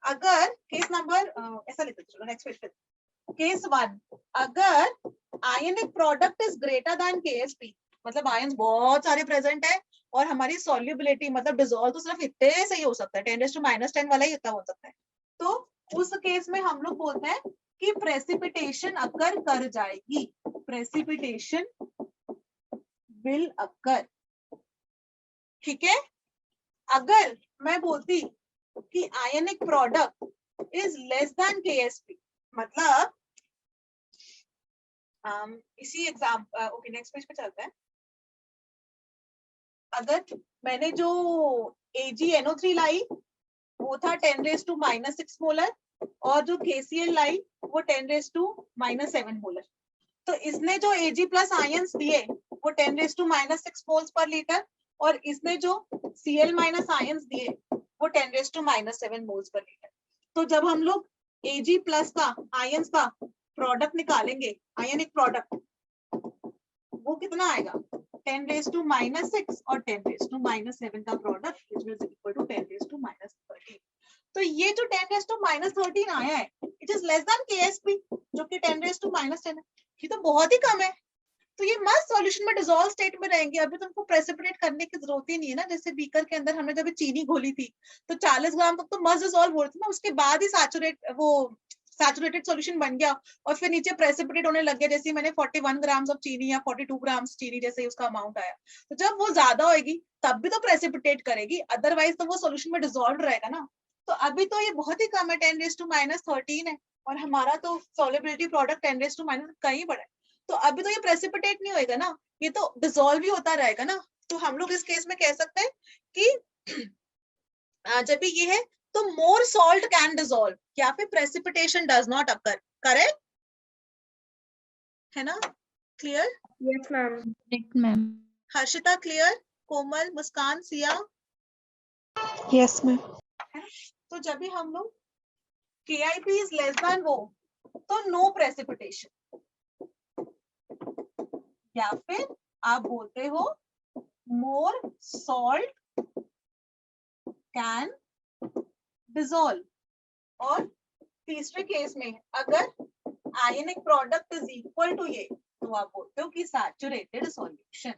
अगर केस नंबर ऐसा लेते चलो नेक्स्ट पेज पे, केस 1, अगर ionic product is greater than KSP, मतलब आयंस बहुत सारे प्रेजेंट है और हमारी सॉल्युबिलिटी मतलब डिसॉल्व तो सिर्फ इतने से ही हो सकता है, 10⁻⁻10 वाला ही इतना हो सकता है। तो उस केस में हम लोग बोलते हैं कि प्रेसिपिटेशन अकर कर जाएगी, प्रेसिपिटेशन विल अकर। ठीक है, अगर मैं बोलती कि आयनिक product is less than KSP, मतलब इसी एग्जाम ओके नेक्स्ट पेज पे चलते हैं। अगर मैंने जो AgNO3 लाई वो था 10⁻⁻6 मोलर और जो KCl लाई वो 10⁻⁻7 मोलर। तो इसने जो Ag प्लस आयंस दिए वो 10⁻⁻6 मोल्स पर लीटर और इसने जो Cl माइनस आयंस दिए वो 10⁻⁻7 मोल्स पर लीटर। तो जब हम लोग Ag प्लस का आयंस का प्रोडक्ट निकालेंगे, आयनिक प्रोडक्ट, वो कितना आएगा 10⁻⁻6 और 10⁻⁻7 का product which is equal to 10⁻⁻13। तो ये जो 10⁻⁻13 आया है it is less than KSP जो कि 10⁻⁻10 है, ये तो बहुत ही कम है। तो ये मस्त सॉल्यूशन में डिसॉल्व स्टेट में रहेंगे, अभी तुमको प्रेसिपिटेट करने की जरूरत ही नहीं है ना। जैसे बीकर के अंदर हमने जब चीनी घोली थी तो 40 ग्राम तक तो मस्त डिसॉल्व हो रही थी ना, उसके बाद ही सैचुरेटेड सॉल्यूशन बन गया और फिर नीचे प्रेसिपिटेट होने लग गया। जैसे मैंने 41 ग्राम्स ऑफ चीनी या 42 ग्राम्स चीनी जैसे उसका अमाउंट आया, तो जब वो ज्यादा होगी तब भी तो प्रेसिपिटेट करेगी, अदरवाइज तो वो सॉल्यूशन में डिसॉल्व रहेगा ना। तो अभी तो ये बहुत ही कम है, 10⁻⁻13 है और हमारा तो सॉल्युबिलिटी प्रोडक्ट 10⁻⁻ कहीं बड़ा है। तो अभी तो ये प्रेसिपिटेट नहीं होएगा ना, ये तो डिसॉल्व ही होता रहेगा ना। तो हम लोग इस केस में कह सकते हैं कि जब भी ये है तो मोर सॉल्ट कैन डिसॉल्व या फिर precipitation does not occur, correct है ना? Clear? Yes, ma'am. Correct, ma'am. Harshita clear? Komal, Muskan, Siya? Yes ma'am. तो जब भी हम लोग KIP इज लेस देन वो, तो नो प्रेसिपिटेशन, या फिर आप बोलते हो मोर सॉल्ट कैन डिसॉल्व। और तीसरे केस में अगर ionic product is equal to ये, तो आप बोलते हो कि सैचुरेटेड सॉल्यूशन,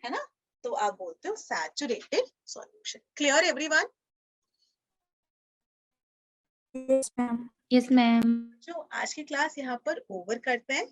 है ना? तो आप बोलते हो saturated solution. Clear everyone? Yes ma'am. Yes, ma'am. जो आज की क्लास यहाँ पर ओवर करते हैं।